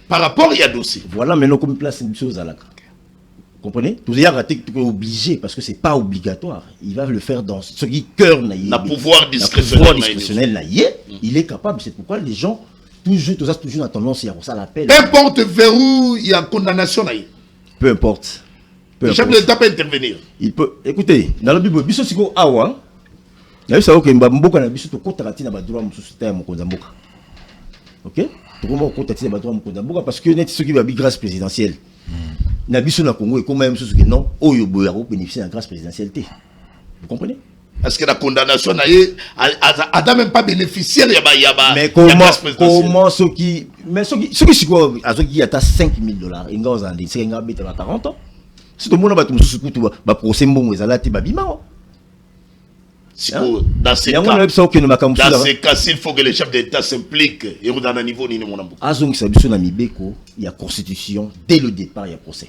par rapport à dossier. Voilà maintenant comme place une chose à la. Comprenez? Tout est obligé parce que c'est pas obligatoire. Il va le faire dans ce qui cœur naïe. Le pouvoir discrétionnel naïe. Il est capable. C'est pourquoi les gens toujours a tendance à ça l'appel. Peu importe vers où il y a condamnation naïe. Peu importe. Le chef de l'État peut intervenir. Il peut. Écoutez, dans la Bible, biso siko awa. Vous savez que Mboka na biso to kota katina ba droit mususu ta mo Konzamboka. OK? To ko mo kota katina ba droit mo Konzamboka parce que net ceux qui va bi grâce présidentielle. Na biso na Congo et comme même mususu que non, oyo boya ko bénéficier de la grâce présidentielle. Vous comprenez? Parce que la condamnation n'a même pas bénéficié de la mais comment ceux qui siko azo qui ata $5,000 inga ozandi c'est inga beta 40 ans. Si tout le monde va tout mususu kutu ba procès mbongo ezalati ba bima. Dans ces cas, s'il faut que les chefs d'État s'impliquent et dans un niveau ni mon amour. Il y a constitution dès le départ, il y a procès.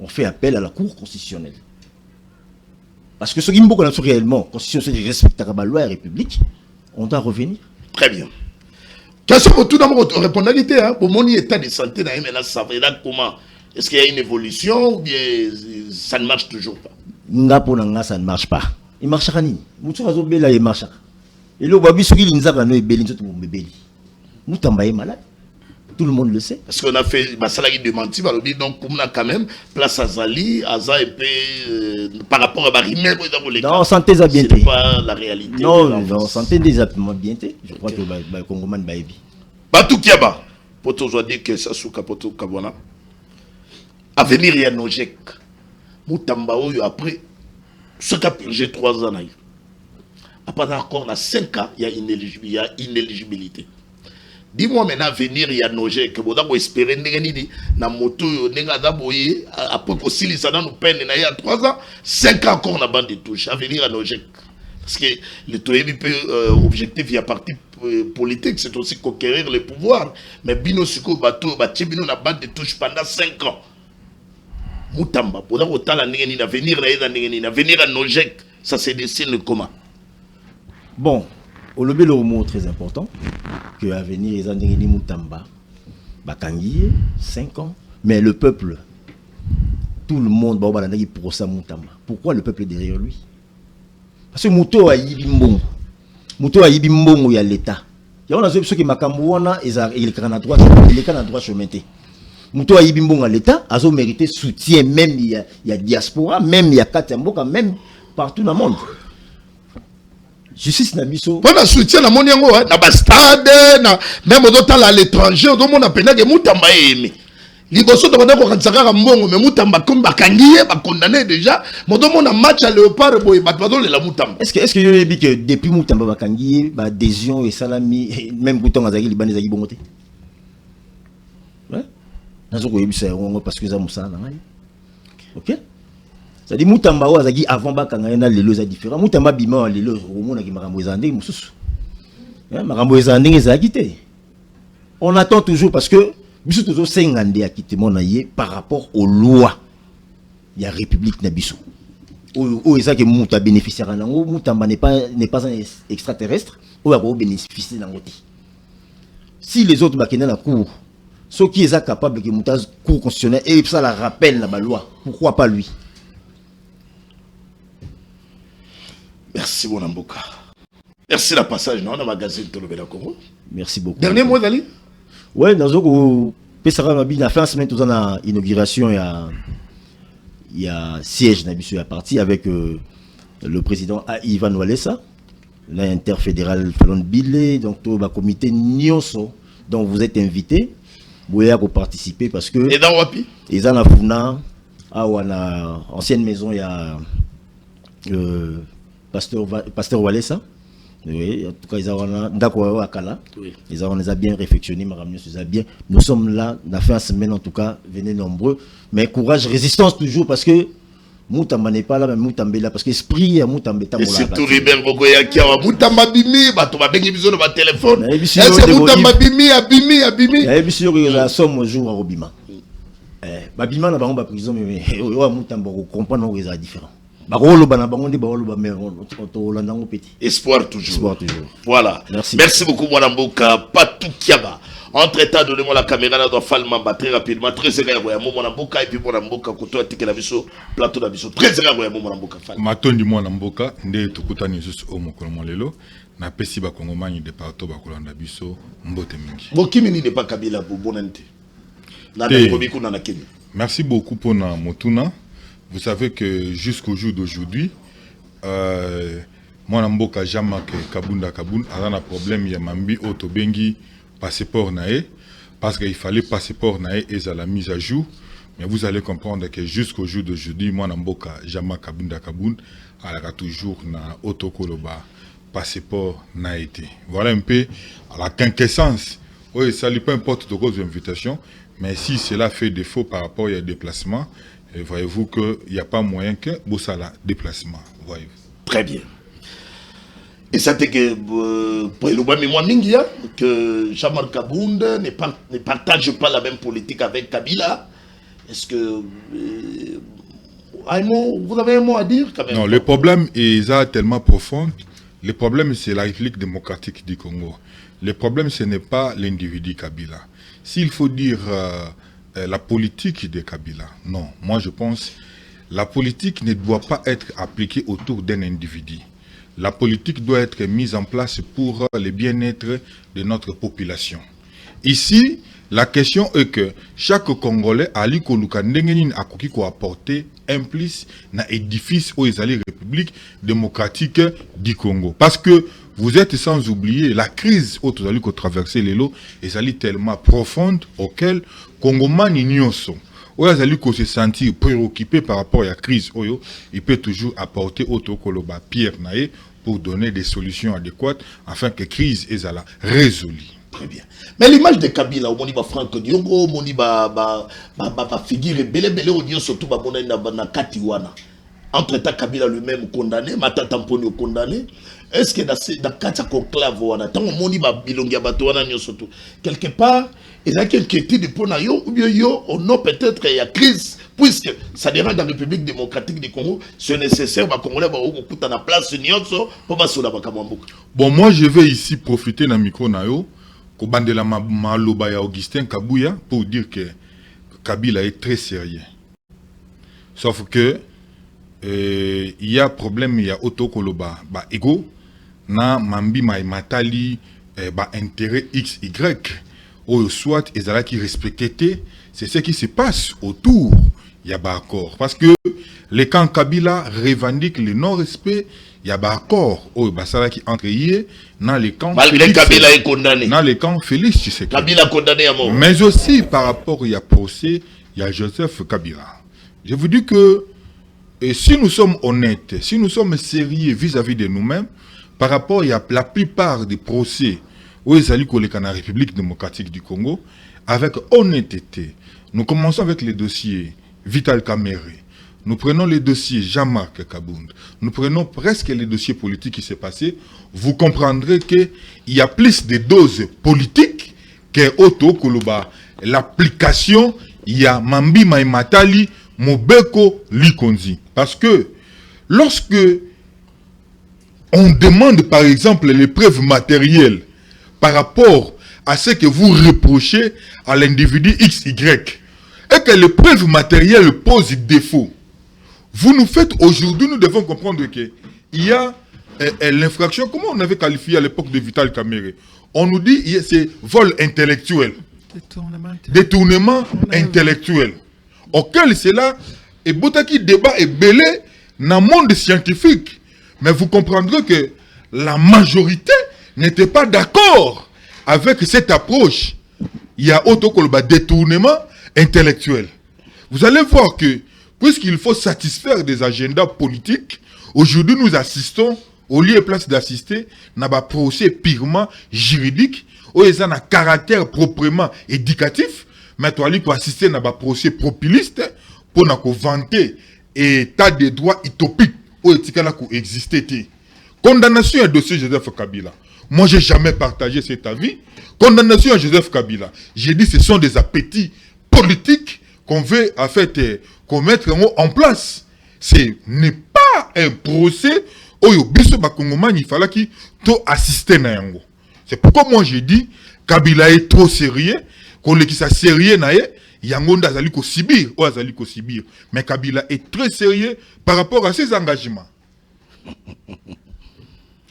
On fait appel à la Cour constitutionnelle. Parce que ce qui me réellement, constitution c'est respecter la loi et la République, on doit revenir. Très bien. Question pour tout d'abord répondabilité pour mon état de santé dans MNA, ça va être comment? Est-ce qu'il y a une évolution ou bien ça ne marche toujours pas? Ça ne marche pas. Il marche pas ni. Mutu azobela il marche. Et le babi soki linzaka no ebeli nzoto mo bebeli. Moutamba est malade. Tout le monde le sait. Parce qu'on a fait Basala qui démenti balobi donc comme on a quand même place à Zali, Aza un peu par rapport à Barimel dans les non, santé za bien. C'est pas la réalité. Non, santé déjà bien. Je crois que ba Congoman ba ebi. Batu Kiaba. Poto zo dire que ça souka poto kabona. Avenir ya Nojek. Moutamba oyo après ce qui a purgé 3 ans. Après encore, dans 5 ans, il y a inéligibilité. Dis-moi maintenant, venir, il y a Nogé, que vous avez espéré, na moto, après que si les années nous peinent, il y a 3 ans, 5 ans encore, on a bande de touche. À venir à Nogé. Parce que le Toyebi peut, objectif, il y a parti politique, c'est aussi conquérir le pouvoir. Mais Bino Suko, Bato, Bino, na bande de touche pendant 5 ans. Moutamba, pour autant la venir à Nojek, ça se dessine comment? Bon, au lobby le mot très important que à venir les Andengeni Moutamba, Bakangi 5 ans, mais le peuple, tout le monde va pour ça Moutamba. Pourquoi le peuple est derrière lui? Parce que Mouto a Yibimbongo, il y a l'État. Il y a ceux qui Makamouana et il est en droit chemin. Mouto a Yibimbongo à l'État, a mérité soutien, même il y a diaspora, même il y a Katamboka, même partout dans le monde. Justice Nabiso. Bon, soutien dans le monde, dans le stade, même à l'étranger, on a peine que Moutamba est aimé. Liboso de Madame Kansakara Mbongo, mais Moutamba comme Bakangiye, condamné déjà. Mon a match à Léopard, boy, Batouado, la Moutamba. Est-ce que je dis que depuis Moutamba Bakangiye, adhésion et salami, même Bouton Azagi, Libanais Zagi Bongote? Ouais. Parce que ça moussa ok, ça dit Moutamba Azagi avant Bakangana les lois différents. Moutamba Bima les lois au monde qui marambo ezandé mususu. Marambo ezandé ezagité. On attend toujours parce que biso toujours 50 à quitter mon aïe par rapport aux lois. Il y a République Nabiso. Où est-ce que Mouta bénéficiera nango? Moutamba n'est pas un extraterrestre. Où va bénéficier nango? Si les autres bakena la cour, ceux qui sont capables de Moutaz cour constitutionnelle et ça la rappelle la loi, pourquoi pas lui? Merci mon Amboka. Merci la passage dans le magazine Tolobela Congo. Merci beaucoup. Dernier mot d'Ali. Ouais, dans le Pesara Mabi, la fin de semaine, tout en inauguration, il y a siège d'habitude à parti avec le président Ivan Walesa, l'interfédéral Fallon Bilé, donc tout le comité Nyonso, dont vous êtes invité. Vous pouvez participer parce que. Et dans Wapi? Ils ont la Founa, à ancienne maison, il y a Pasteur Walesa. Oui, en tout cas, ils ont d'accord Akala. Ils ont bien réflexionné, bien. Nous sommes là, on a fait une semaine en tout cas, venez nombreux. Mais courage, résistance toujours parce que Moutamba n'est pas là, mais Moutamba est là parce que l'esprit à Moutamba est là. Et surtout Ribert Bogoya qui a Moutamba Bimi, bah tu vas bien besoin de ma téléphone. C'est Moutamba Bimi, abimi. Et puis sûr il y a somme au jour à Robima. Babima n'a pas en prison mais Moutamba comprendre que c'est différent. Espoir toujours. Espoir toujours. Voilà. Merci beaucoup, Mwanamboka. Patou Kiaba. Entre-temps, donnez-moi la caméra là, doit faire le très rapidement. Très sérieux, Mwanamboka. Et puis Mwanamboka, quand tu as tiqué la biso, plateau la biso. Très sérieux, Mwanamboka. Maton di Mwanamboka, nde tukutani juste au Mokolomo lelo. Na pesi ba Kongomani de partout ba kolanda biso mbote mingi. Bokimini n'est pas Kabila pour bonente. Merci beaucoup pour na Motuna. Vous savez que jusqu'au jour d'aujourd'hui, moi, Mboka Jamak Kabunda Kaboun a un problème, il y a Mambi Otobengi passeport nae, parce qu'il fallait passeport nae et à la mise à jour. Mais vous allez comprendre que jusqu'au jour d'aujourd'hui, moi, Mboka Jamak Kabunda Kaboun a toujours na Otokoloba passeport n'a été. Voilà un peu à la quinquessence. Oui, ça lui peu importe de grosses invitations, mais si cela fait défaut par rapport à déplacement, et voyez-vous qu'il n'y a pas moyen que Bossala déplacement. Voyez-vous. Très bien. Et ça fait que pour le mémoire Mingia, que Jean-Marc Kabound ne partage pas la même politique avec Kabila. Est-ce que vous avez un mot à dire quand même? Non, le problème est tellement profond. Le problème, c'est la République démocratique du Congo. Le problème, ce n'est pas l'individu Kabila. S'il faut dire la politique de Kabila, non. Moi, je pense la politique ne doit pas être appliquée autour d'un individu. La politique doit être mise en place pour le bien-être de notre population. Ici, la question est que chaque Congolais a li koluka ndengenin akoki ko apporter un plus na édifice aux République démocratique du Congo. Parce que vous êtes sans oublier la crise que vous traversez les lots est tellement profonde auquel Congomani nyonso où se sentir préoccupé par rapport à la crise oyo, il peut toujours apporter autokoloba Pierre Naé pour donner des solutions adéquates afin que la crise est résolue. Très bien. Mais l'image de Kabila, on dit Franck Diongo, on dit figure belé on dit surtout na Katiwana. Entre-temps, Kabila lui-même condamné, Matata Mponi condamné. Est-ce que dans Katia Conclave, tant on dit Bilongia Batouana, surtout quelque part, il y a quelques inquiétudes pour Nayo, ou bien on a peut-être il y a crise, puisque ça dérange dans la République démocratique du Congo, c'est nécessaire, les Congolais vont à la place pour passer la Bakamambouk. Bon, moi je vais ici profiter d'un micro Nayo, pour bandela Maloba ya Augustin Kabouya, pour dire que Kabila est très sérieux. Sauf que il y a problème, il y a autokoloba ba ego na mambi matali ba intérêt XY ou soit ezala qui respecté, c'est ce qui se passe autour, il y a ba accord parce que les camps Kabila revendiquent le non-respect, il y a ba accord ou basala qui entre dans les camps malgré Kabila est condamné dans les camps Félix Tshisekedi Kabila condamné à mort, mais aussi par rapport il y a procès, il y a Joseph Kabila. Je vous dis que et si nous sommes honnêtes, si nous sommes sérieux vis-à-vis de nous-mêmes, par rapport à la plupart des procès où ils allaient coller dans la République démocratique du Congo, avec honnêteté, nous commençons avec les dossiers Vital Kamerhe, nous prenons les dossiers Jean-Marc Kabound, nous prenons presque les dossiers politiques qui s'est passé, vous comprendrez qu'il y a plus de doses politiques que Otto Koloba. L'application, il y a Mambi Maimatali, Mobeko Likonzi. Parce que lorsque on demande par exemple les preuves matérielles par rapport à ce que vous reprochez à l'individu XY et que les preuves matérielles posent défaut, vous nous faites aujourd'hui, nous devons comprendre qu'il y a l'infraction, comment on avait qualifié à l'époque de Vital Kamerhe? On nous dit que c'est vol intellectuel. Détournement intellectuel. Auquel c'est là, et Botaki débat est belé dans le monde scientifique. Mais vous comprendrez que la majorité n'était pas d'accord avec cette approche. Il y a autre détournement intellectuel. Vous allez voir que, puisqu'il faut satisfaire des agendas politiques, aujourd'hui nous assistons, au lieu et place d'assister, à un procès purement juridique, où ils ont un caractère proprement éducatif, mais tu as assister à un procès populiste pour nous vanter état de droit utopique où il existait. Condamnation à dossier Joseph Kabila. Moi, je n'ai jamais partagé cet avis. Condamnation à Joseph Kabila. J'ai dit que ce sont des appétits politiques qu'on veut en fait mettre en place. Ce n'est pas un procès où il fallait qu'il assister à yango. C'est pourquoi moi j'ai dit Kabila est trop sérieux, qu'on le qui sérieux naé, yango ndazali ko sibir, ou azali ko sibir. Mais Kabila est très sérieux par rapport à ses engagements.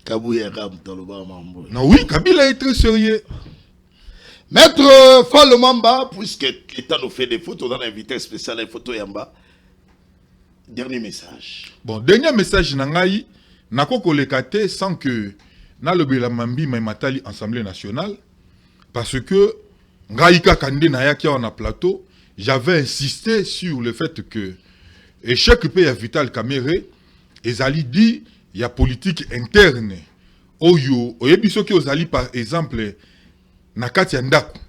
Non, oui, Kabila est très sérieux. Maître Falomamba, puisque l'État nous fait des photos, on a invité un spécial les photos Yamba. Dernier message. Bon, dernier message nangai, nako kolekate sans que na lobela mambi matali Assemblée nationale, parce que ngaika kande na yaki on a plateau, j'avais insisté sur le fait que échec pays à Vital Kamerhe, ezali dit il y a politique interne. Oyo, oyebiso ki ozali par exemple nakati ya ndako.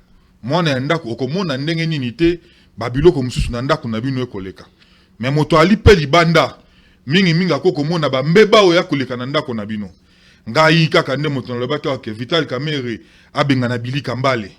Mwana ya ndako okomona ndenge nini te babiloko mususu na ndako na bino ekoleka. Mais moto ali pe libanda mingi mingi akoko mona ba mbeba oya koleka na ndako na bino. Ngai kaka nde moto na lobaka ke Vital Kamerhe abenga na bilika mbale.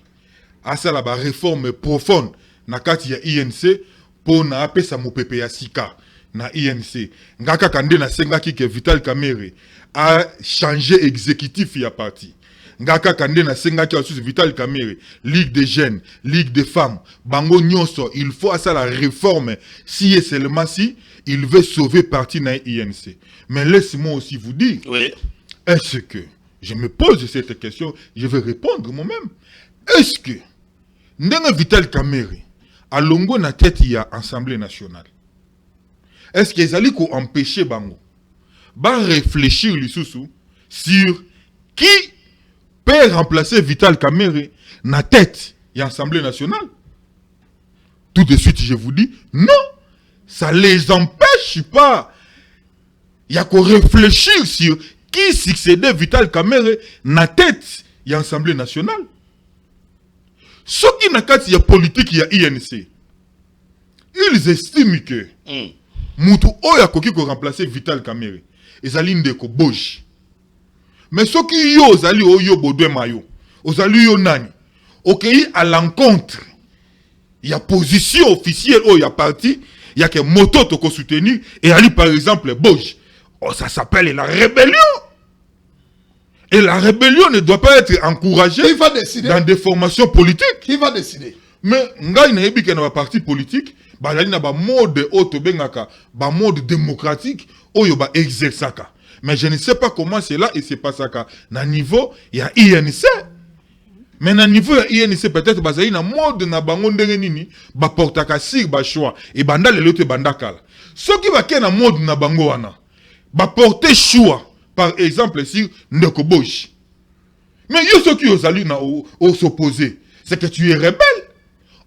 Asala ba réforme profonde nakati ya INC po na apesa mopepe ya sika na INC. Ngaka kande na sengaki ke Vital Kamerhe a changé exécutif ya parti. Ngaka kande na sengaki asusu Vital Kamerhe, Ligue des jeunes, Ligue des femmes, bango nyonso, il faut à la réforme si et seulement si il veut sauver parti na INC. Mais laissez-moi aussi vous dire, oui. Est-ce que, je me pose cette question, je vais répondre moi-même, est-ce que ndenge Vital Kamerhe a longo na tête ya Assemblée nationale, est-ce qu'ils allaient empêcher bango ba réfléchir lisusu sur qui peut remplacer Vital Kamerhe na tête de l'Assemblée nationale? Tout de suite, je vous dis, non, ça les empêche pas. Il y a qu'à réfléchir sur qui succédait Vital Kamerhe na tête de l'Assemblée nationale. Ce qui n'a qu'à dire politique, il y a INC. Ils estiment que Moutou Oya Koki ko remplacer Vital Kamerhe. Ils allaient de Koboji. Mais ce qui yo zali oyo bodwe mayo, ozali yo nani, ok à l'encontre, il y a position officielle où il y a parti, il y a que moto toko soutenir et ali par exemple Boj. Oh, ça s'appelle la rébellion. Et la rébellion ne doit pas être encouragée. Qui va décider? Dans des formations politiques. Qui va décider? Mais ngai na yebi ke na parti politique, ba zali na ba mode auto bengaka, ba mode démocratique oyo ba exerçaka. Mais je ne sais pas comment c'est là et c'est pas ça. Na niveau, il y a INC. Mais na niveau, il y a INC, peut-être, parce qu'il y a un mode na bango ndenge nini, ba portaka sir ba choix, et banda le lote banda kala. Ce qui va ken na mode na bango wana, ba porter choix, par exemple, sur Ndeko Bosh. Mais yo ce qui os allé na au s'opposer, c'est que tu es rebelle.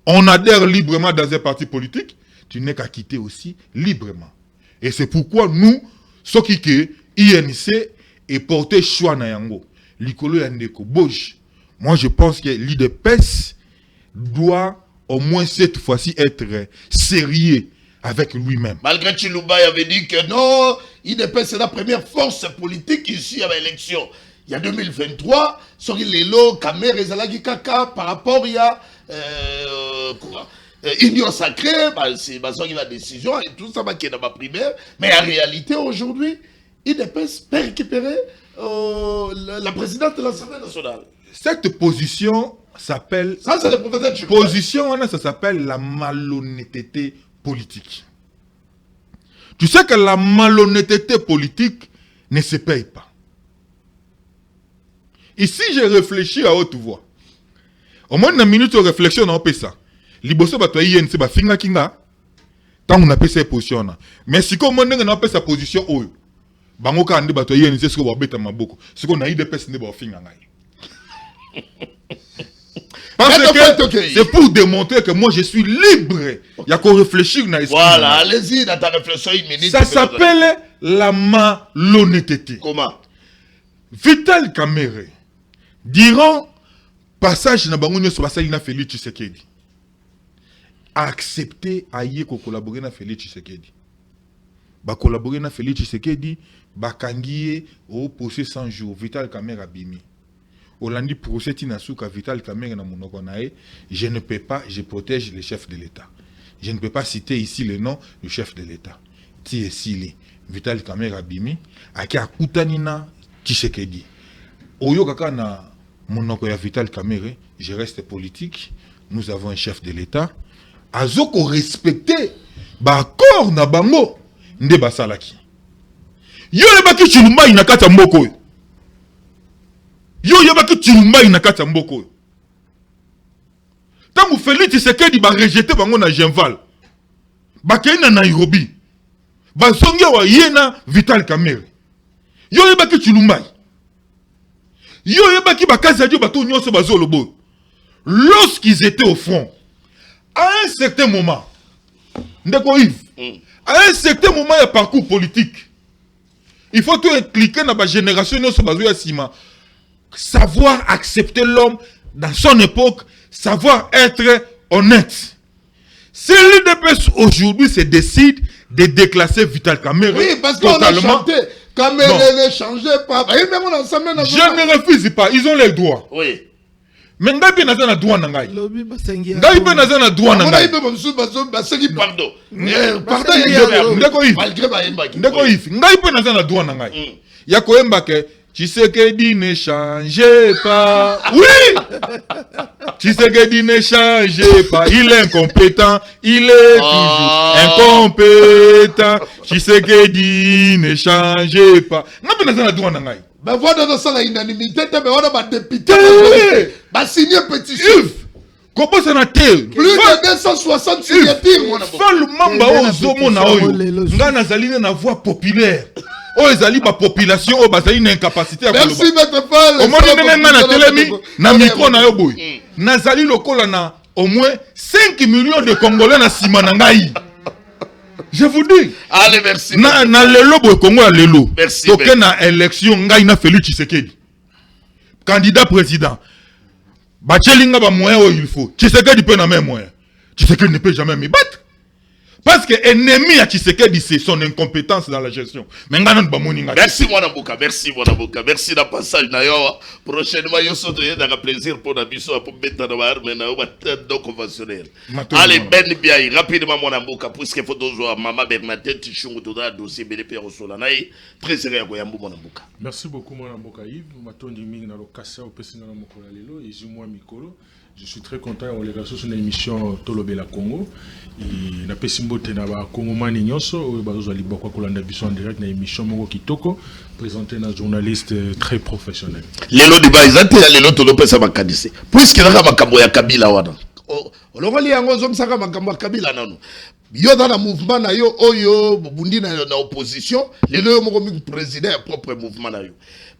On adhère librement dans un parti politique, tu n'es qu'à quitter aussi librement. Et c'est pourquoi nous, ce qui est INC est porté choix na yango. Likolo ya Ndeko Bosh. Moi je pense que l'IDPS doit au moins cette fois-ci être sérieux avec lui-même. Malgré Chiluba avait dit que non, l'IDPS c'est la première force politique ici à l'élection. Il y a 2023, sur les lots, Kamerhe et Zalagi Kaka, par rapport il y a Union Sacrée, c'est la décision et tout ça qui est dans ma primaire. Mais en réalité aujourd'hui, IDPS peut récupérer la présidente de l'Assemblée nationale. Cette position s'appelle... Ça, c'est le professeur position, ça s'appelle la malhonnêteté politique. Tu sais que la malhonnêteté politique ne se paye pas. Ici, j'ai réfléchi à haute voix. Au moins, une minute de réflexion, on peut ça. Liboso bato INC ba finga kinga. Tant on a fait sa position. Mais si comme on a fait sa position, oh, bango ka andi bato INC ce qu'on va bêta maboko. Ce qu'on a eu de pèse ne ba finga ngai. Parce que c'est pour démontrer que moi je suis libre. Il y a qu'on réfléchir dans l'esprit. Voilà, allez-y dans ta réflexion une minute. Ça s'appelle la malhonnêteté. Comment? Vital Kamerhe, durant passage na bango sur basali na Félix Tshisekedi, a accepté à y collaborer na Félix Tshisekedi. Ba collaborer na Félix Tshisekedi, ba kangiye au procès 100 jours. Vital Kamerhe abimi. Olandi procès tinasuka Vital Kamerhe na monoko nae, je ne peux pas, je protège le chef de l'État. Je ne peux pas citer ici le nom du chef de l'État. Ti esili Vital Kamerhe abimi, aki akutani na Tshisekedi. Oyo kaka na monoko ya Vital Kamerhe, je reste politique, nous avons un chef de l'État. Azoko respecter ba accord na bango nde basalaki. Yo yebaki Chilumba inakata mboko. Yo yebaki Chilumba inakata mboko. Tangu Félix Tshisekedi ba rejeter bango na Genval. Ba kena na Nairobi. Ba songia wa yena Vital Kamerhe. Yo yebaki Chilumba. Yo yebaki bakazi adio bato nyonso bazolobo. Lorsqu'ils étaient au front, à un certain moment, ndeko Yves, à un certain moment il y a parcours politique. Il faut tout impliquer dans la génération nyonso bazo ya sima. Savoir accepter l'homme dans son époque, savoir être honnête. Si l'UDPS aujourd'hui se décide de déclasser Vital Kamerhe, oui, parce qu'on a chanté. Kamerhe ne changeait pas. Je ne refuse pas, ils ont les droits. Oui. Mais ngai pe naza na droit na ngai. Ngai pe naza na droit na ngai. Pardon. Pardon. Ndeko Yves. Ngai pe naza na droit na ngai. Ya koyemba ke Tshisekedi ne change pas. Oui. Tshisekedi ne change pas. Il est incompétent. Il est toujours incompétent. Tshisekedi ne change pas. Ngai pe naza na droit na ngai. Ben voilà dans ça la unanimité, mais on a des députés, bah signer pétition. Comment ça n'a été? Plus de 260 signatures, mon amour. Fais le mamba au zomo na oyo. Nga nazali na voix populaire. Oh ezali ba population o bazali na incapacité à koloba. Merci maître Fall. Au moins nga na telemi na micro na yo boy. Nazali lokola na au moins 5 millions de Congolais na sima na ngai. Je vous dis. Allez, merci. Na lelo boy Congo ya lelo. Merci. Toke na élection ngai na Félix Tshisekedi. Candidat président. Bachelinga ba moyen où il faut. Tshisekedi peut na même moyen. Tshisekedi ne peut jamais me battre. Parce que ennemi à Tshisekedi c'est son incompétence dans la gestion. Mais ngana ba moninga. Merci mon amour, merci mon amour. Merci da passage na yo. Prochainement yo soto yenda ka plaisir pour na biso pour mettre dans arme na yo ba conventionnel. Allez ben bien rapidement mon amour puisque faut toujours maman Bernadette Chungu to da dossier belé père Osola naï très sérieux ko yambu mon amour. Merci beaucoup mon amour Yves. Matondi mingi na lokasa au pesina na mokolo lelo ezimwa mikolo. Je suis très content on les reçoit sur l'émission Tolobela Congo. Et na pesimbote na ba Congomani nyonso o bazo ali bokwa kolanda biso en direct na émission moko kitoko présenté na journaliste très professionnel. Lelo di baizate ya lelo tolopesa bakadisi. Puisque na makambo ya Kabila wana. Olongoli yango zomsaka makambo ya Kabila nano. Yo dans le mouvement na yo oyo bundi na opposition, lelo moko mi président ya propre mouvement na yo.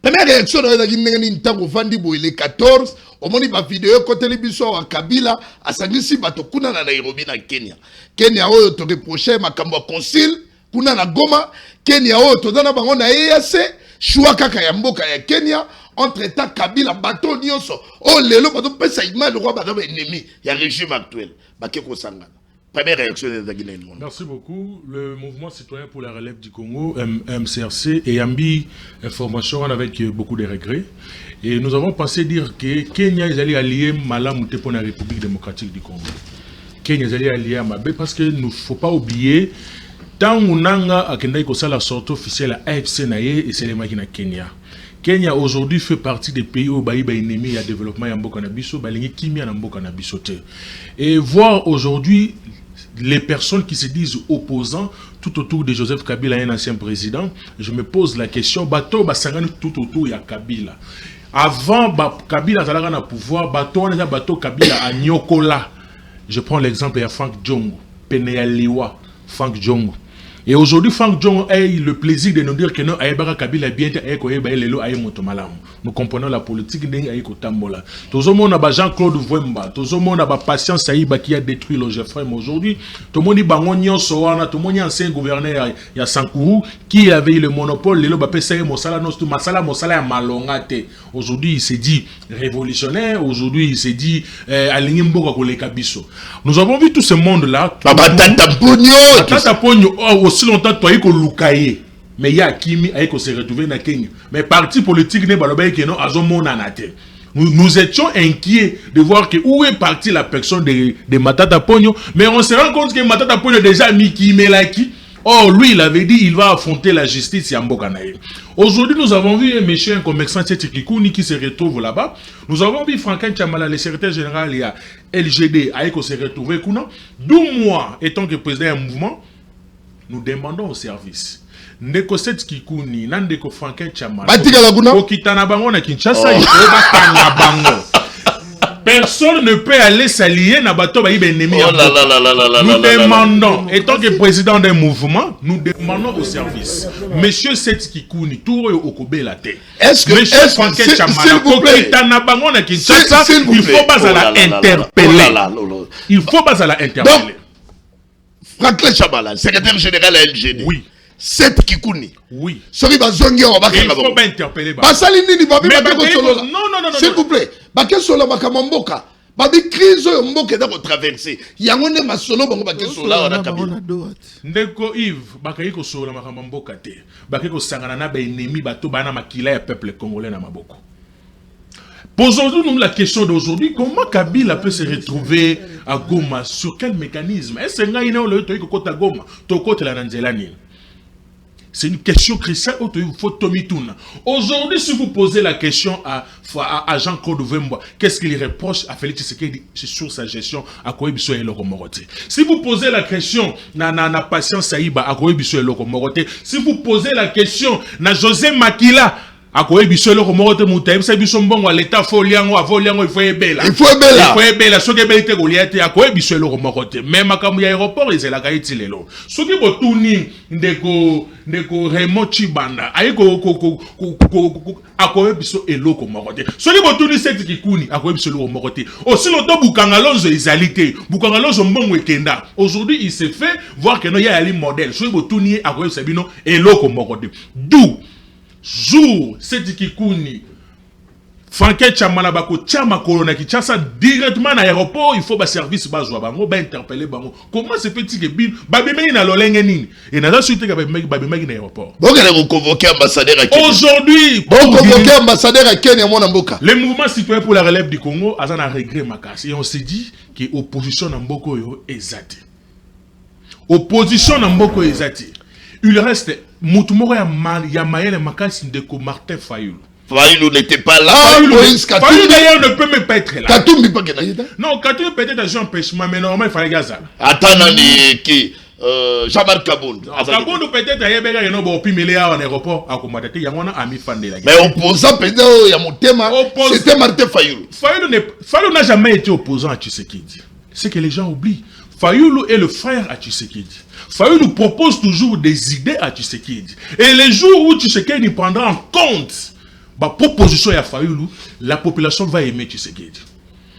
Première réaction na yo ngini ntango vandi bo le 14 omoni ba vidéo côté libiso wa Kabila asangisi bato kuna na Nairobi na Kenya. Kenya oyo to reprocher makambo concile kuna na Goma, Kenya oyo to dana bango na EAC, choix kaka ya mboka ya Kenya entre temps Kabila bato nyonso. Oh lelo bato pesa image roi bato ennemi ya régime actuel. Bakeko sangana. Première réaction des Guinéens. Merci beaucoup. Le mouvement citoyen pour la relève du Congo, MCRC, et Yambi information avec beaucoup de regrets. Et nous avons pensé dire que Kenya est allé allier Malamouté pour la République démocratique du Congo. Kenya est allé allier à Mabé parce qu'il ne faut pas oublier, tant qu'on a la sortie officielle à AFC Naye et c'est les machines Kenya. Kenya aujourd'hui fait partie des pays où il y a ennemi, il y a développement, il y a Mboka Nabiso, il y a Kimia Mboka Nabiso. Et voir aujourd'hui les personnes qui se disent opposants tout autour de Joseph Kabila, un ancien président, je me pose la question, bateau basangani tout autour il y a Kabila. Avant, Kabila a na pouvoir, bateau Kabila a nyokola. Je prends l'exemple de Frank Djongo, Penea Liwa, Frank Djongo. Et aujourd'hui, Frank Djongo a eu le plaisir de nous dire que non, Aïbara Kabila bien nous comprenons la politique de Aïkotambola. Tout le monde a Jean-Claude Vwemba, tout le monde a Patient Saïba qui a détruit le Geoffrey. Aujourd'hui, tout le monde a Sowana, tout le monde a ancien gouverneur, il y a Sankourou, qui avait le monopole, le Lobapé Saï Mosala, Mosala Malongate. Aujourd'hui, il s'est dit révolutionnaire, aujourd'hui, il s'est dit aligné Mboka Kolekabiso. Nous avons vu tout ce monde-là. Aussi longtemps toi il lukaye mais il y a Kimi aiko se retrouver na Kenya mais parti politique ne baloba que non azomona na te. Nous étions inquiets de voir que où est partie la personne de Matata Pogno, mais on se rend compte que Matata Pogno déjà mis Kimelaki. Oh, lui, il avait dit il va affronter la justice à Mbokanaï. Aujourd'hui, nous avons vu un monsieur, un commerçant Tchetikikouni qui se retrouve là-bas. Nous avons vu Franklin Tchamala, le secrétaire général, il y a LGD, aiko se retrouver. 12 mois, étant que président d'un mouvement, nous demandons au service. Ndeko Tchetikikouni, Nandeko Franklin Tchamala, Kokitana Bango na Kinshasa, il faut battre Bango. Personne ne peut aller s'allier à bateau ennemi. Nous demandons, étant que président d'un mouvement, nous demandons au service. Monsieur Setskikouni, tout au Kobe la tête. Est-ce que Monsieur Franquet Chamala, il faut pas la interpeller. Il faut pas la interpeller. Franklin Chamala, secrétaire général à LGD. Oui. Setskikouni. Oui. Il faut pas interpeller. Non. S'il vous plaît. Bake solo bakamamboka babi crise yo mboka da ko traverser yango ne masolo bango bake sola na Kabila ndeko Yves bakayi ko sola makamamboka te bake ko sangana na ba ennemi bato bana makila ya peuple congolais na maboko. Posons-nous la question d'aujourd'hui, comment Kabila peut se retrouver à Goma, sur quel mécanisme? Est-ce que ngaina o le to ko kota Goma to kota la nzelani? C'est une question cruciale. Aujourd'hui, si vous posez la question à Jean-Claude Vwemba, qu'est-ce qu'il reproche à Félix Tshisekedi sur sa gestion à Koyebiso et Lokomorote? Si vous posez la question à Patient Saïba à Koyebiso et Lokomorote, si vous posez la question à José Makila, akoye biso le komote mutaim sa biso mbongo l'état foliango avoliango il faut ebela soki ebelite goliate akoye biso le komote même akamu ya aéroport ezela kaiti lelo soki botuni ndeko Raymond Chibanda ayiko akoye biso eloko mokote soki botuni Setskikouni akoye biso le komote aussi longtemps Bukangalozo ezalité Bukangalozo mbongo ekenda aujourd'hui il se fait voir que no ya ali modèle soki botuni akoye sabino eloko mokote d'où jour Setskikouni Franklin Tchamala bako tchama kolona Kinshasa directement à l'aéroport il faut ba service bazwa bango ba interpeller bango comment se fait-il que bin babemeki na lolenge nini et na suite ka babemeki na aéroport donc elle vous convoquer ambassadeur à Kenya aujourd'hui convoquer ambassadeur à Kenya mon mboka le mouvement citoyen pour la relève du Congo azana regret makasi et on s'est dit que opposition na mboko yo ezati opposition na mboko ezati il reste Moutoumoro ya Mayele Makasi Ndeko Martin Fayulu. Fayulu n'était pas là. Fayulu d'ailleurs ne peut même pas être là. Katumbi pas qu'il non, Katumbi peut-être un empêchement, mais normalement il fallait Gaza. Attends, qui Jean-Marc Kabound. Kabound peut-être il y a un opimélé en aéroport à Komatate, il y a un ami fan de la guerre. Mais opposant peut-être il y a mon thème, c'était Martin Fayulu. Fayulu n'a jamais été opposant à Tshisekedi. C'est que les gens oublient. Fayulu est le frère à Tshisekedi. Fayulu propose toujours des idées à Tshisekedi. Et les jours où Tshisekedi prendra en compte la proposition à Fayulu, la population va aimer Tshisekedi.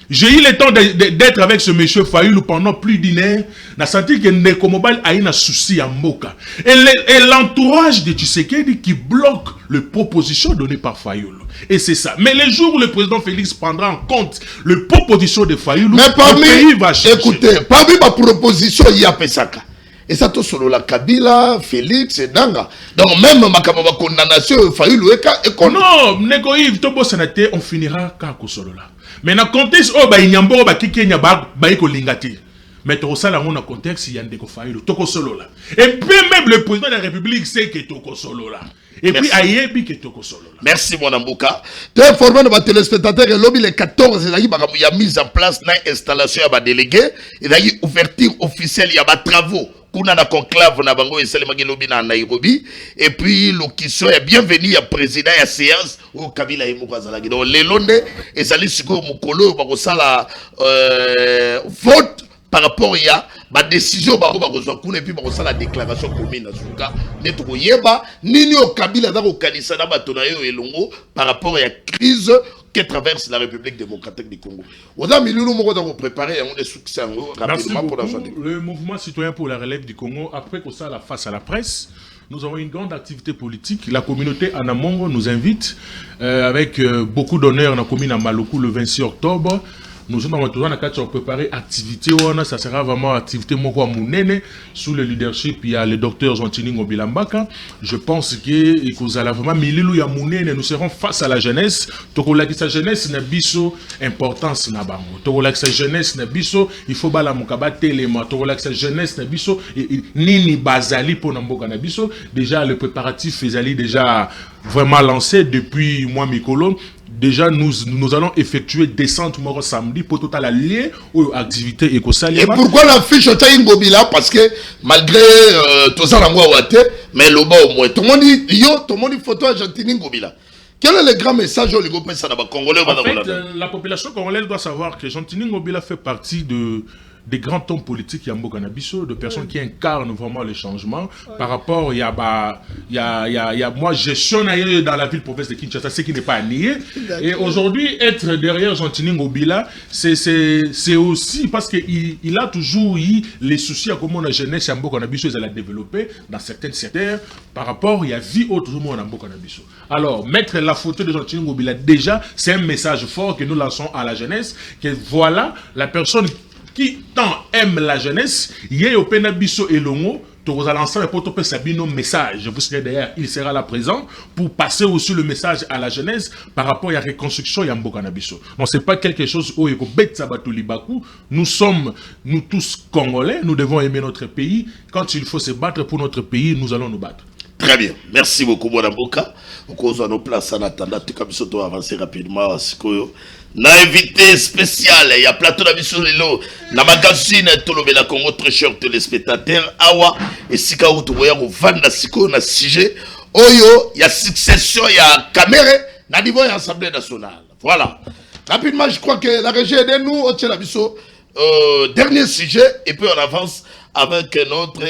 J'ai eu le temps d'être avec ce monsieur Fayulu pendant plus d'une heure. J'ai senti que Ndeko Mobile a un souci à Moka. Et l'entourage de Tshisekedi qui bloque les propositions données par Fayulu. Et c'est ça. Mais les jours où le président Félix prendra en compte les propositions de Fayulu, le pays va changer. Écoutez, parmi ma proposition, il y a Pesaka. Et ça, tout sur la Kabila, Félix et Nanga. Donc, même ma condamnation, Fayulu et qu'on. Non, Negoïv, Tobo Sénaté, on finira quand Kosolola. Mais dans le contexte, il y a un peu de Kenya, mais dans le contexte, il y a un peu de Fayulu, Toko Solola. Et puis même le président de la République sait que Toko Solola. Et puis ayebi ke toko solo. Merci mon ambuka. Tu es informé de ma téléspectateur et lobby les 14 il y a mise en place une installation à ma délégué et d'ailleurs ouverture officielle il y a ma travaux. Kuna na conclave na bango et Salimagi lobby na Nairobi et puis l'occasion est bienvenue à président à séance au Kabila et Mukazalagi. Donc les Londres et Sali Siko Mukolo bakosala vote par rapport à ma décision et puis la déclaration commune nini au Kabila par rapport à la crise que traverse la République démocratique du Congo. Merci beaucoup. Le mouvement citoyen pour la relève du Congo, après que ça la face à la presse, nous avons une grande activité politique. La communauté Anamongo nous invite avec beaucoup d'honneur dans la commune à Maluku le 26 octobre. Nous sommes toujours en préparer activité, ça sera vraiment activité moko munene sous le leadership il y a le docteur Jontini Ngobilambaka. Je pense que vous allez vraiment mililu ya munene, nous serons face à la jeunesse. Tokola ki sa jeunesse na biso importance na bango. Tokola ki sa jeunesse na biso il faut bala mukaba telema. Tokola ki sa jeunesse na biso nini bazali pour mboka na biso. Déjà le préparatif ezali déjà vraiment lancé depuis mois Mikolo. Déjà, nous allons effectuer descente moro samedi pour tout à la liée aux activités éco-salières. Et pourquoi la fiche au Taïn Bobila? Parce que malgré tout ça, mais le bas au moins, tout le monde dit photo Argentine Bobila. Quel est le grand message au Ligo Congolais? En fait, la population congolaise doit savoir que Argentine Bobila fait partie des grands hommes politiques Yambo Nabiso, de personnes qui incarnent vraiment le changement. Par rapport, il y a moi, je suis dans la ville-province de Kinshasa, ce qui n'est pas nié. Et aujourd'hui, être derrière Gentini Ngobila, c'est aussi parce qu'il a toujours eu les soucis à comment la jeunesse Yambo Nabiso, elle a développé dans certains secteurs. Par rapport, il y a vie autrement en Yambo Nabiso. Alors, mettre la photo de Gentini Ngobila, déjà, c'est un message fort que nous lançons à la jeunesse, que voilà, la personne qui tant aime la jeunesse, yé au penabiso et longo, pour l'ensemble pour topé sabino message. Vous serez derrière, il sera là présent pour passer aussi le message à la jeunesse par rapport à la reconstruction Yamboka Nabiso. Donc c'est pas quelque chose où il faut bête sabato libaku. Nous sommes, nous tous Congolais, nous devons aimer notre pays. Quand il faut se battre pour notre pays, nous allons nous battre. Très bien. Merci beaucoup, Bonamboka. Au cause de nos places en attendant, tu comme ça, avancer rapidement. Na invité spécial, il y a plateau d'Abisso Lelo, na magazine Tolobela Congo, très cher téléspectateur, Awa, et Sika Outoya, au Vanda Siko, na Sige, Oyo, il y a succession, il y a caméra, na niveau de l'Assemblée nationale. Voilà. Rapidement, je crois que la régie est de nous, au Tchelabisso, dernier sujet, et puis on avance avec notre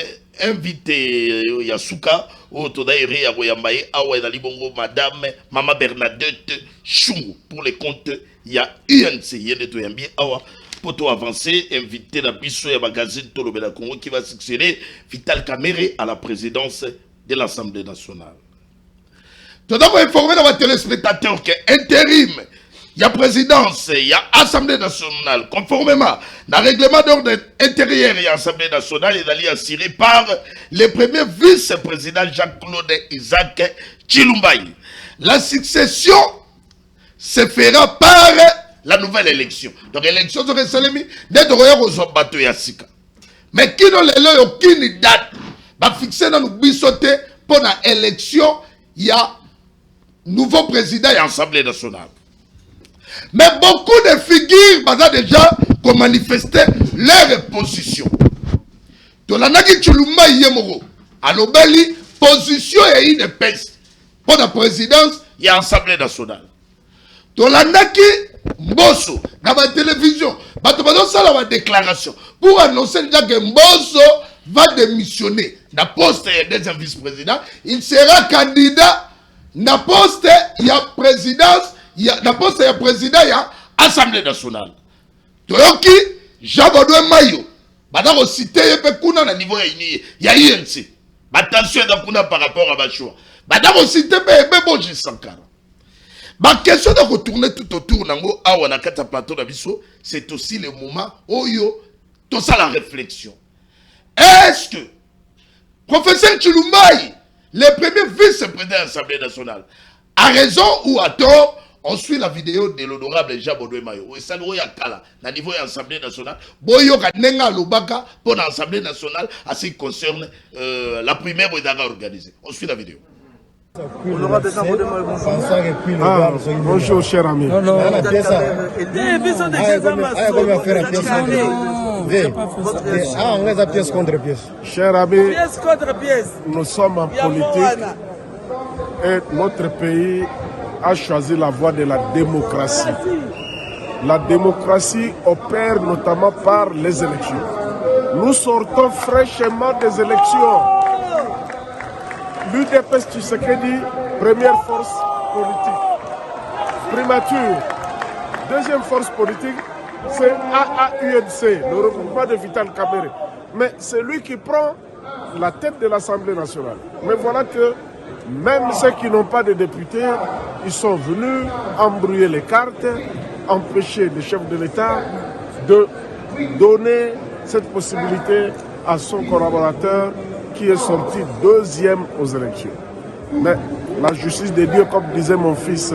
invité Yasuka, au Todairi Yaboyambaye, Awa et Libongo, Madame Mama Bernadette Chungu, pour les comptes. Il y a UNC, il y a des trucs bien. Pour tout avancer, invité la Bissou et magazine Tolobela Congo qui va succéder Vital Kamere à la présidence de l'Assemblée nationale. Tout d'abord, informer nos téléspectateurs que intérim, il y a présidence, il y a Assemblée nationale, conformément au règlement d'ordre intérieur et Assemblée nationale, il est assuré par le premier vice-président Jacques-Claude Isaac Chilumbayi. La succession se fera par la nouvelle élection. Donc l'élection serait célébrée dès aux bateaux Yassika. Mais qui n'a aucune date va fixer dans le bisoté pour l'élection, il y a nouveau président et Assemblée nationale. Mais beaucoup de figures ont déjà manifesté leur position. Donc la Nagi Chulumba Yemoro, à l'Obeli, position et une peste pour la présidence et l'Assemblée nationale. Tolandaki Mbosso dans la télévision, ça la déclaration pour annoncer déjà que Mbosso va démissionner. Na poste des vice-président, il sera candidat. Na poste il y a présidence, na poste il y a président, il y a Assemblée nationale. Toyoki Jean-Baudouin Mayo, badako cité yepe kuna na niveau il y a INC. Attention dans par rapport à Bachoua. Badako cité pe Boji Sankara. Ma question de retourner tout autour nango awa na kata plateau d'Abisso, c'est aussi le moment où tout ça la réflexion. Est-ce que professeur Chilumbayi, le premier vice-président de l'Assemblée nationale, a raison ou a tort? On suit la vidéo de l'honorable Jean-Baudouin Mayo. Et ça, il y a Kala, au niveau de l'Assemblée nationale. Boyo Kanenga Lobaka pour l'Assemblée nationale, à ce qui concerne la primaire organisée. On suit la vidéo. Bonjour cher ami. Cher ami, nous sommes en politique et notre pays a choisi la voie de la démocratie. La démocratie opère notamment par les élections. Nous sortons fraîchement des élections. L'UDPS Tshisekedi, première force politique. Primature, deuxième force politique, c'est AAUNC, le regroupement de Vital Kamerhe. Mais c'est lui qui prend la tête de l'Assemblée nationale. Mais voilà que même ceux qui n'ont pas de députés, ils sont venus embrouiller les cartes, empêcher le chef de l'État de donner cette possibilité à son collaborateur qui est sorti deuxième aux élections. Mais la justice de Dieu, comme disait mon fils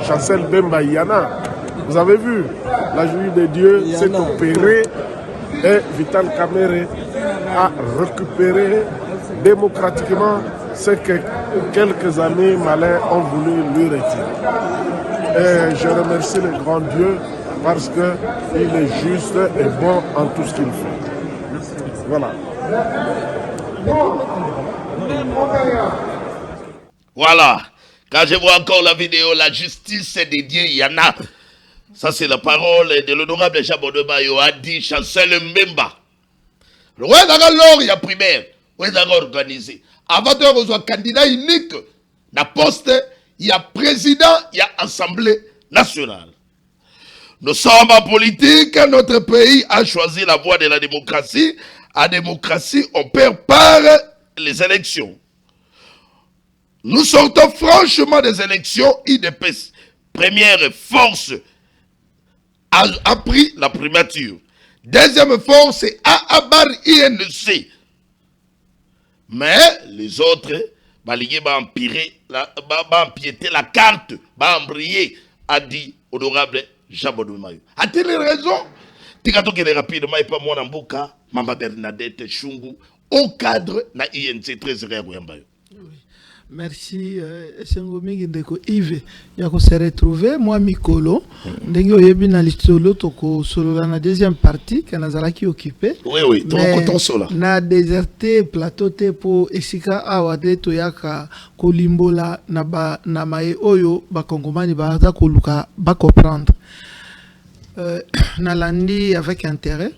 Chancel Bemba Yana, vous avez vu, la justice de Dieu s'est opérée et Vital Kamerhe a récupéré démocratiquement ce que quelques amis malins ont voulu lui retirer. Et je remercie le grand Dieu parce qu'il est juste et bon en tout ce qu'il fait. Voilà. Voilà. Quand je vois encore la vidéo, la justice est dédiée, il y en a. Ça, c'est la parole de l'honorable Jabodou Mayo, a dit Chancel Mbemba. Le roi d'Agalor, il y a primaire. Le roi d'Agalor organisé. Avant de rejoindre candidat unique, la poste, il y a président, il y a assemblée nationale. Nous sommes en politique, notre pays a choisi la voie de la démocratie. La démocratie opère par les élections. Nous sortons franchement des élections. IDPS, première force, a pris la primature. Deuxième force, c'est AABAR INC. Mais les autres, empiéter la carte, embrayer, a dit honorable Jabodou Mayo. A-t-il raison? Tikato qui est rapidement et pas moi Nambuka, Mama Bernadette Chungu, au cadre na INC 13 Yambayo. Merci Sengomi Ndeko Yves yako se retrouver moi Mikolo ndenge oyebi na lisolo toko solo na deuxième partie kana zalaki occupé oui ton solo na déserté plateau te po esika awade to yaka kolimbola na mai oyo ba kongomani ba za koluka ba comprendre na landi avec intérêt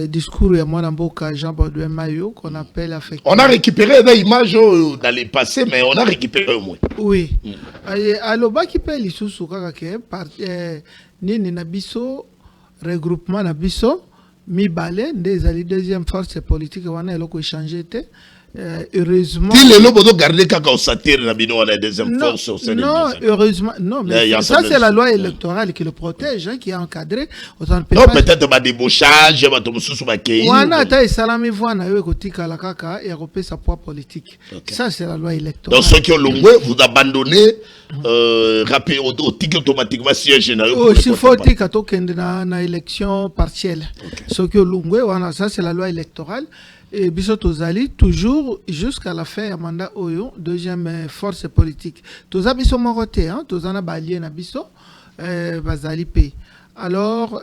discours à moi Mboka Jean-Baptiste Mayo qu'on appelle affectif. On a récupéré des images dans les passés, mais on a récupéré au moins. Oui. Alors, qui peut les sous ni nabiso regroupement nabiso mi balé des alliés deuxième force politique on a l'oko échangé heureusement il est là garder quand on s'attire la bino on a deuxième force au sein non heureusement non mais ça c'est la loi électorale qui le protège qui est encadré non peut-être ba débauchage ba to mususu ba kei wana ta salami voana yo kotika la kaka et repérer sa poids politique ça c'est la loi électorale donc ceux qui ont longé vous abandonnez rapide automatiquement siège na oh si faut tika to kende na élection partielle ceux qui ont longé wana ça c'est la loi électorale. Et Bissot Ozali, toujours jusqu'à la fin du mandat Oyo, deuxième force politique. Toza Bissot Moroté, Tozana Balien à Bissot, Bazali P. Alors,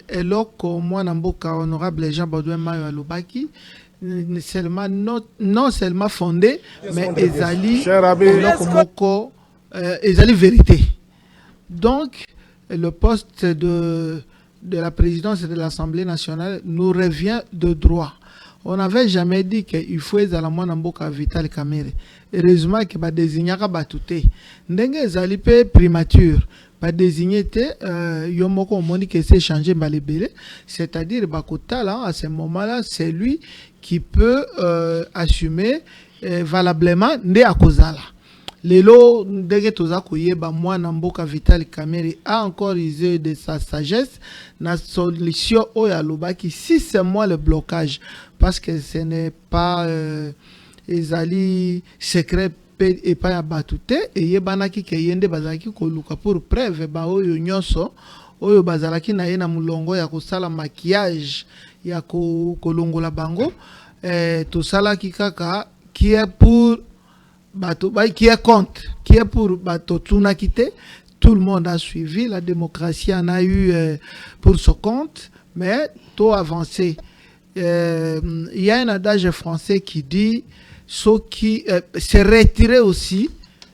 eloko moi Namboka honorable Jean Baudouin Mayo Alobaki, non seulement fondé, mais Ezali, Ezali vérité. Donc, le poste de la présidence de l'Assemblée nationale nous revient de droit. On n'avait jamais dit qu'il faut être à la moine Mboka Vital Kamerhe. Heureusement qu'il va désigner à Batouté. Ndenge Zalipe primature. Pas désigner Yomoko Moni qui s'est changé Balébélé. C'est-à-dire Bakota là, à ce moment-là, c'est lui qui peut assumer valablement Nde Akozala. Lelo ndenge toza koyeba mwana Mboka Vital Kamerhe a encore usé de sa sagesse na solution oya lobaki si c'est moi le blocage parce que ce n'est pas ezali secret et pas ya batute et yebanaki ke yende bazalaki koluka pour preuve ba oyo nyonso oyo bazalaki na ye na mulongo ya kosala maquillage ya kolongola bango to sala ki kaka qui est pour qui est contre, qui est pour bateau Tsunakite. Tout le monde a suivi, la démocratie en a eu pour son compte, mais tôt avancé. Il y a un adage français qui dit ceux qui se retirer aussi,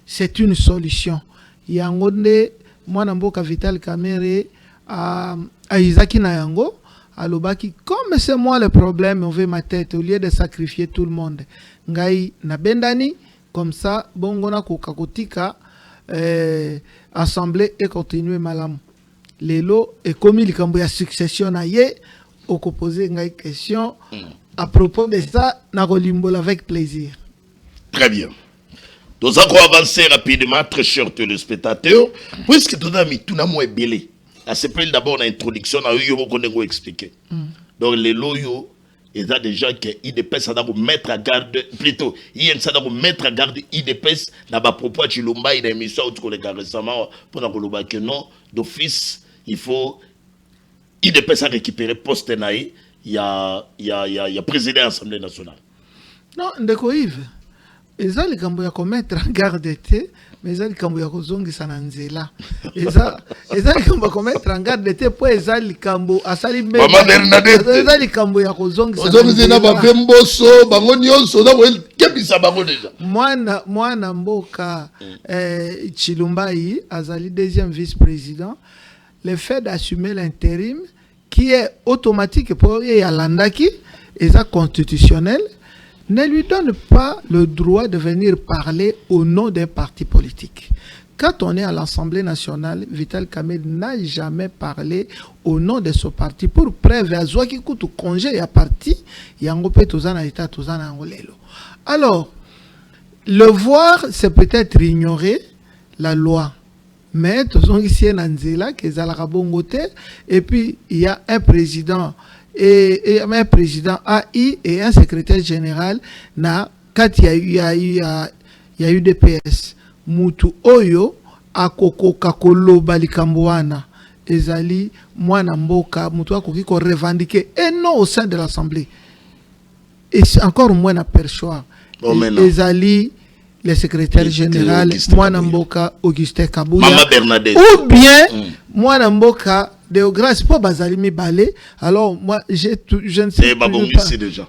c'est une solution. Il y a un moi Namboka Vital Kamere à Isaki Nayango, à Lobaki, comme c'est moi le problème, on veut ma tête, au lieu de sacrifier tout le monde. Ngai na bendani, comme ça, bongona kokakotika, assemblée et continuer malam. Lelo et comme il y a succession aye, au poser une question à propos de ça, na rolimbola avec plaisir. Très bien. Nous allons avancer rapidement, très chers téléspectateurs, puisque tout a mis tout n'a moins belé. À ce point d'abord l'introduction, on a eu beaucoup expliquer. Donc les loyaux, il y a des gens qui IDPS ça doit mettre à garde, plutôt il y a ça doit mettre à garde IDPS dans ma propos de Chilumba, il a mis ça au collègue récemment pour nous que non d'office il faut IDPS à récupérer poste naï, il y a président de l'Assemblée nationale. Non, ndeko Yves. Eza likambo ya komettre en garde te, mais eza likambo ya kozongisa na nzela. Eza likambo ya komettre en garde te po eza likambo asali mbele. Mama Bernadette. Eza likambo ya kozongisa. Ozongisa na bapemboso, bango nyonso na kebisa bango deja. Mwana mboka Chilumbai azali deuxième vice-président. Le fait d'assumer l'intérim qui est automatique pour Yalandaki, eza constitutionnel, ne lui donne pas le droit de venir parler au nom d'un parti politique. Quand on est à l'Assemblée nationale, Vital Kamerhe n'a jamais parlé au nom de ce parti. Pour preuve, à Zouaki Koutou congé, il y a parti, il y a un peu Tozana État, Tozana Angolelo. Alors, le voir, c'est peut-être ignorer la loi. Mais Tozon ici en Anzela, qui est à la Rabongote, et puis il y a un président. Et un président AI et un secrétaire général quand il y a eu des PS mutu oyo akoko kakolo balikambwana ezali mwana mboka mutu akoki ko revendiquer et non au sein de l'Assemblée et encore moins à perchoir ezali le secrétaire général mwana mboka Augustin Kabuya Mama Bernadette ou bien mwana mboka de grâce pour Bazali Mibale. Alors moi je ne sais pas. C'est déjà.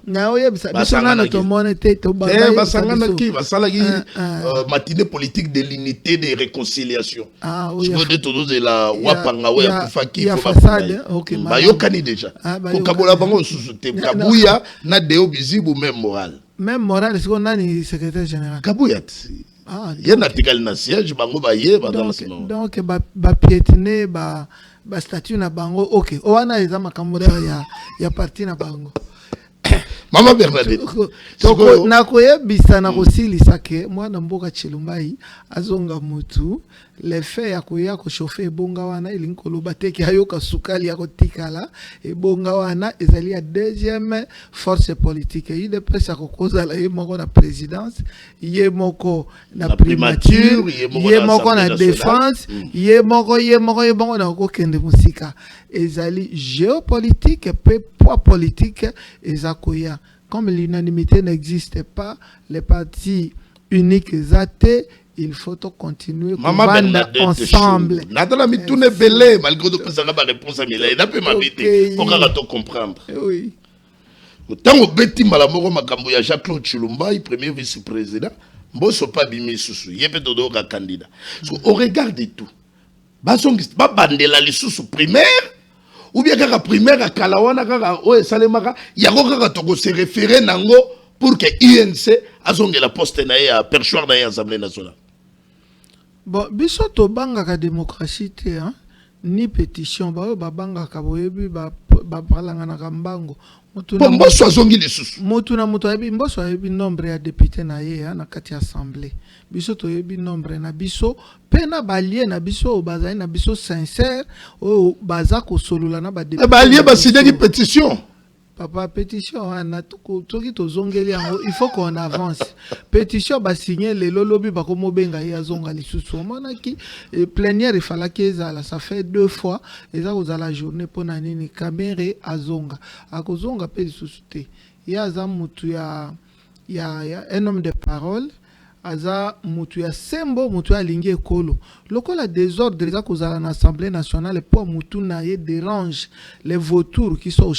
Matinée politique de l'unité de réconciliation. Ah oui. Je veux dire tout de la Wapanga ya Kufaki. Il y a façade. OK. Bayokani déjà. Ko kabola bango susute Kabuya na deo bizibu même moral. Même moral c'est qu'on a ni secrétaire général. Kabuya. Il y a un article na siège bango baye donc ba piétiner ba statut na bango OK owana eza makambo ya parti na bango Mama Bernadette toko nakoyebisa na kosilisa ke mwana mboka Chilumbai azonga mutu le fait ya koya ko chauffer bonga wana ilinkoloba te ki ayoka sukali ya kotikala e bonga wana ezali ya deuxième force politique il de presse ko kozala ye moko na présidence ye moko na primature ye moko na défense ye moko bongo na ko kende musika ezali géopolitique et poids politique ezakoya. Comme l'unanimité n'existe pas, les partis uniques athées, il faut continuer ensemble. Nathalie Mitoune Belé, malgré tout ça, la réponse à Mila, il n'a pas m'habiter. Pour qu'on comprendre. Oui. Tant au Betty Malamoro Makamboya Jacques-Claude Chilumba, premier vice-président, Mbosso pas bimi susu, yépe todo ka candidat. Au regard de tout, basongis ba bandela li susu primaire. Ou bien kaka primaire à Kalawana kaka o esalemaka yako kaka toko se référer nango pour que INC azonge la poste na ya perchoir na ya Assemblée nationale. Bon biso to banga ka démocratie te hein ni pétition ba banga ka boyebi ba balanga na kambango Mbosso azongi lisusu motu na moto yebi Mbosso yebi nombre ya député na ye na kati assemblée biso to yebi nombre na biso pena balie na biso bazali na biso sincère o baza ko solola na ba député balie ba signer une pétition papa pétition na toki to zongeli yango il faut qu'on avance pétition ba signer le lolobi ba ko mobenga ya zonga lisusu monaki plénière il fallait que ça fait 2 fois et ça aux la journée pour na nini Kamerhe azonga akozonga pe lisusu te ya za mutu ya un homme de parole aza mutu ya sembo mutu ya lingi ekolo lokola désordre eza kozala na Assemblée nationale pour mutu na ye dérange les vautours qui sont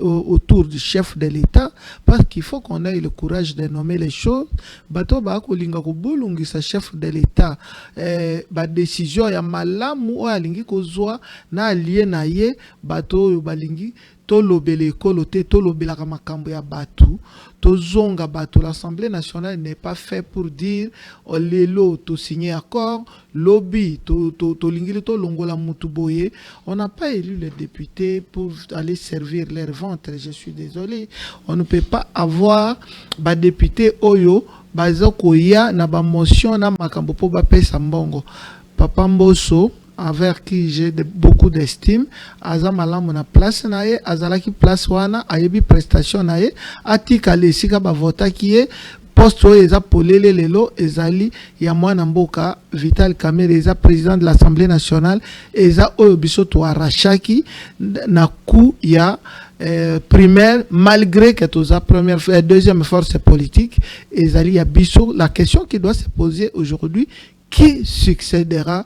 autour du chef de l'État, parce qu'il faut qu'on ait le courage de nommer les choses. Bato ba kolinga ko bolungisa chef de l'État ba décision ya malamu o alingi kozwa na allié na ye bato yo balingi tolobele ekolo te tolobelaka makambo ya batu tozonga batu. L'Assemblée nationale n'est pas fait pour dire oh, lelo to signer accord lobby to lingili to longola mutu boye. On n'a pas élu les députés pour aller servir leur ventre. Je suis désolé, on ne peut pas avoir ba député oyo bazoko ya na ba motion na makambo po ba pesa mbongo. Papa Mbosso, avec qui j'ai beaucoup d'estime, aza malamu na place na ye, azalaki place wana, ayebi prestation na ye, atika lesika ba vota ki ye, poste oyo eza polele lelo, ezali ya mwana mboka, Vital Kamerhe, eza président de l'Assemblée nationale, eza oyo biso to arachaki, na coup ya primaire, malgré que toza deuxième force politique, ezali ya biso. La question qui doit se poser aujourd'hui, qui succédera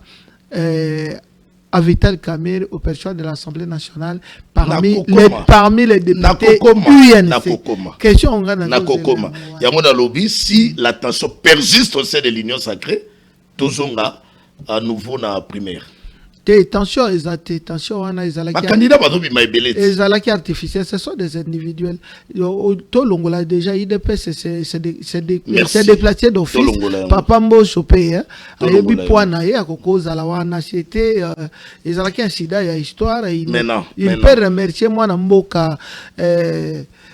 à Vital Kamerhe au perchoir de l'Assemblée nationale parmi les députés UNC. Question on gagne. Yamona lobby, si la tension persiste au sein de l'Union sacrée, tozonga à nouveau na primaire. Tension, on a artificiel, ce sont des individuels. Tolongola déjà, IDP c'est déplacé d'office. Papa Mbosso paye, ayebi poana ye akokoza la wana c'était ezalaki incident ya histoire. Il peut remercier moi na mboka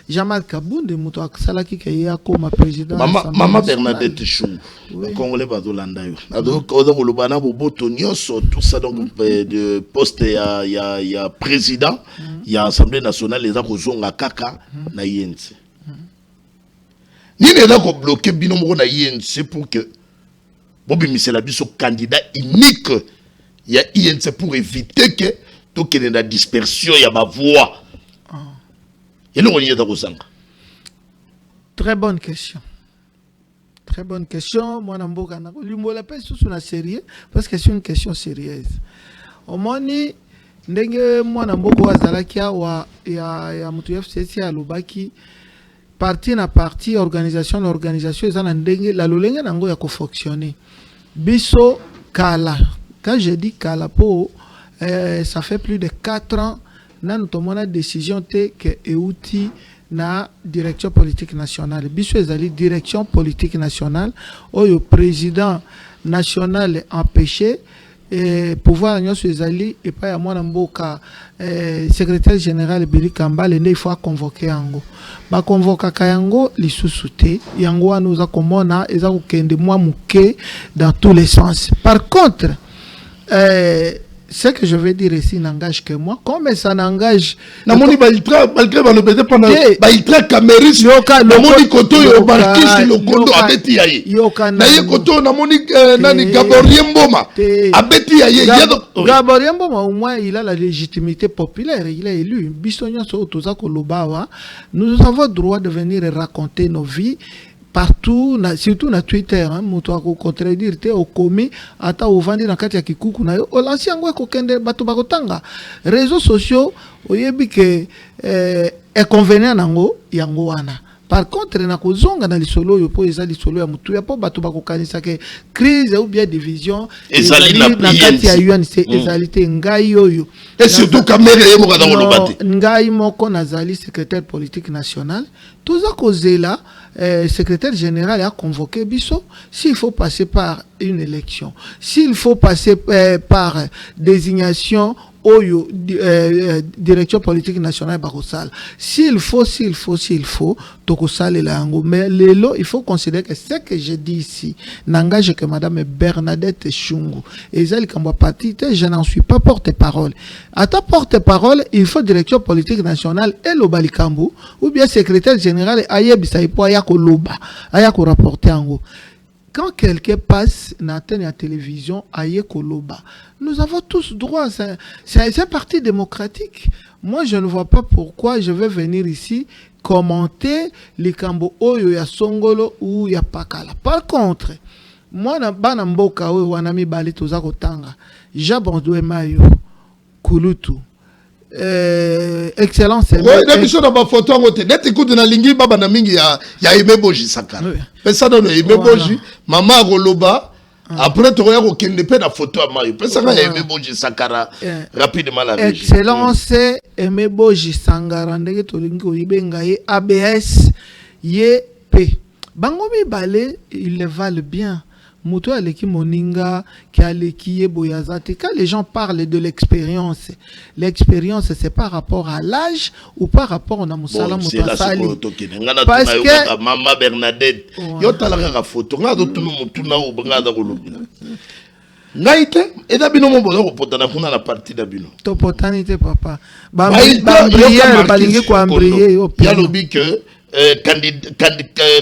Jean-Marc Kabunde muto aksalaki ke ya koma président. Maman Bernadette Chou, Congolais bazolanda yo. Donc ozolobana boboto nyonso tout ça donc de poste ya président, ya Assemblée nationale les akozonga kaka na INC. Ni nela ko bloquer bino moko na INC pour que Bobi Misela biso candidat unique ya INC pour éviter que to kene na dispersion ya ba voix. Très bonne question. Très bonne question. Moi, je suis sérieux parce que c'est une question sérieuse. Au moins, ndenge mwana mboko azalakia wa ya mutu FCC alobaki parti na parti organisation ezana ndenge la lolenge nango ya ko fonctionner. Biso kala. Quand je dis kala po ça fait plus de 4 ans nous avons la décision que euti na direction politique nationale. Biso ezali direction politique nationale où le président national empêché et pouvoir nyonso ezali et pas ya mwana mboka secrétaire général Billy Kambale il faut convoquer yango. Ba convoquer yango lisusu te yango wana uza komona eza kokende mwa muke dans tous les sens. Par contre ce que je veux dire ici n'engage que moi, comme ça n'engage. Namoni malgré balobete pendant baitra caméris namoni koto yo marqué sur le kondo abeti yaye. Na ye koto namoni nani Gabriel Mboma abeti yaye. Gabriel Mboma au moins il a la légitimité populaire, il est élu. Bisonyo so toza kolobawa. Nous avons droit de venir raconter nos vies. Partout, surtout na Twitter, mutu ako contredire te okomi ata ovandi na kati ya kikuku na yo olansi yango ekokende bato bakotanga réseaux sociaux oyebi ke inconvénient nango yango wana. Par contre na kozonga na lisolo yo po eza lisolo ya mutu ya po bato bakokanisa ke crise ou bien division ezali na kati ya UNC ezalité ngai yoyo et surtout Kamerhe ye moko dans lobate ngai moko nazali secrétaire politique national toza kozela secrétaire général a convoqué Bisso. S'il faut passer par une élection, s'il faut passer par désignation Oyo direction politique nationale Bakosal, s'il faut Tokosal et Lango. Mais lelo, il faut considérer que ce que je dis ici n'engage que Madame Bernadette Chungu. Et elle, quand moi partie, je n'en suis pas porte-parole. À ta porte-parole, il faut direction politique nationale et l'Obalikambu, ou bien secrétaire général Ayeb Saipo Ayako Loba, Ayako rapporter en haut. quand quelqu'un passe dans la télévision, aïe koloba, nous avons tous droit. C'est un parti démocratique. Moi, je ne vois pas pourquoi je vais venir ici commenter les kambo oyo ya Songolo ou ya Pakala. Par contre, moi, na bana mboka oyo wanami bali toza kotanga, Jabondwe Mayo, Kulutu, excellence. Depuis na ba photo ngote, net écoute na lingi baba na mingi ya Aimé Boji Sakara. Pesa na Aimé Boji, mama Roloba. Après, tu regardes aucune épée la photo à Mario. Parce que Aimé Boji Sakara rapidement la régie. Excellence Aimé Boji Sangara ndenge tolingo ibenga ye ABS ye P. Bangomi balé, ils le valent bien. Moutou aleki moninga ki aleki ye boyazate. Quand les gens parlent de l'expérience, l'expérience c'est par rapport à l'âge ou par rapport à Moussala Moutasali. Parce que Maman Bernadette, yo talaka ka photo, nga do tunu mutuna o banga da kolobina. Ngaite eda bino mo bozo potana kuna na partie da bino. To potanité papa. Ba balingi ko ambrier yo. Ya lobi que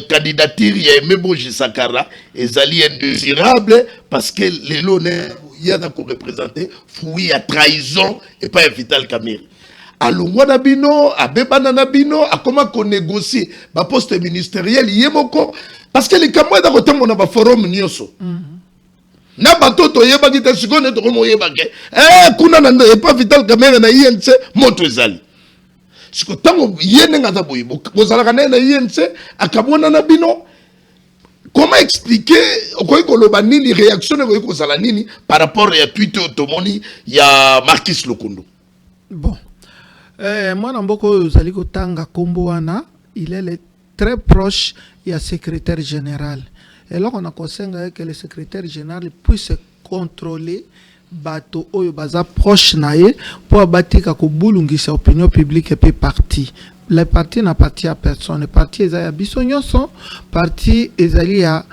candidature ya Aimé Boji Sakara ezali indésirable parce que les l'honneur il y a qu'on représenter fouille à trahison et pas un Vital Kamerhe. Alongwa na bino, abebana na bino, a comment qu'on négocie ba poste ministériel yemoko parce que les camarades da kotambo na ba forum nyoso. Na batoto yeba kita sikone to ko yeba ke kuna na e pas Vital Kamerhe na INC moto ezali. Siko tango yene ngata boyi bozalaka na INC akabona na bino. Comment expliquer okoloba nini réaction ko kozala nini par rapport à Twitter automoni ya Marquis Lokondo. Bon. Moi namboko zali ko tanga kombo wana, il est très proche ya secrétaire général. Et là on a conseillé que le secrétaire général puisse contrôler bato oyo baza proche nae pour abatika ko bulungisa opinion publique et puis parti. Le parti n'a parti à personne. Le parti est à Bissonyoson, parti est à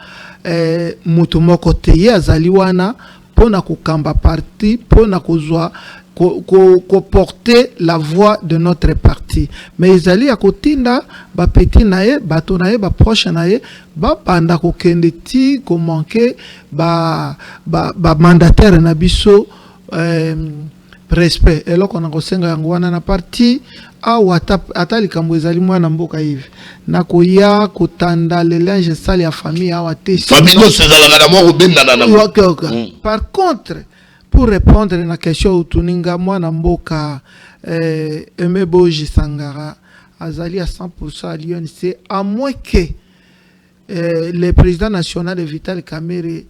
Mutumoko Teye, à Zaliwana, pour na kukamba parti, pour na kozwa porter la voix de notre parti. Mais ils allaient à Kotinda, ba petit nae, bato nae, ba proche nae, ba panda ko kendeti, ko manquer, ba mandataire na biso, respect. Et là, on a conseillé na parti, ata likambo ezali mwana mboka hivi nakoya kotanda le linge sale ya famille awa te famille sezala na mo benda na par contre pour répondre na question utuninga mwana mboka Aimé Boji Sangara azali à 100% à l'UNC à moins que le président national de Vital Kamerhe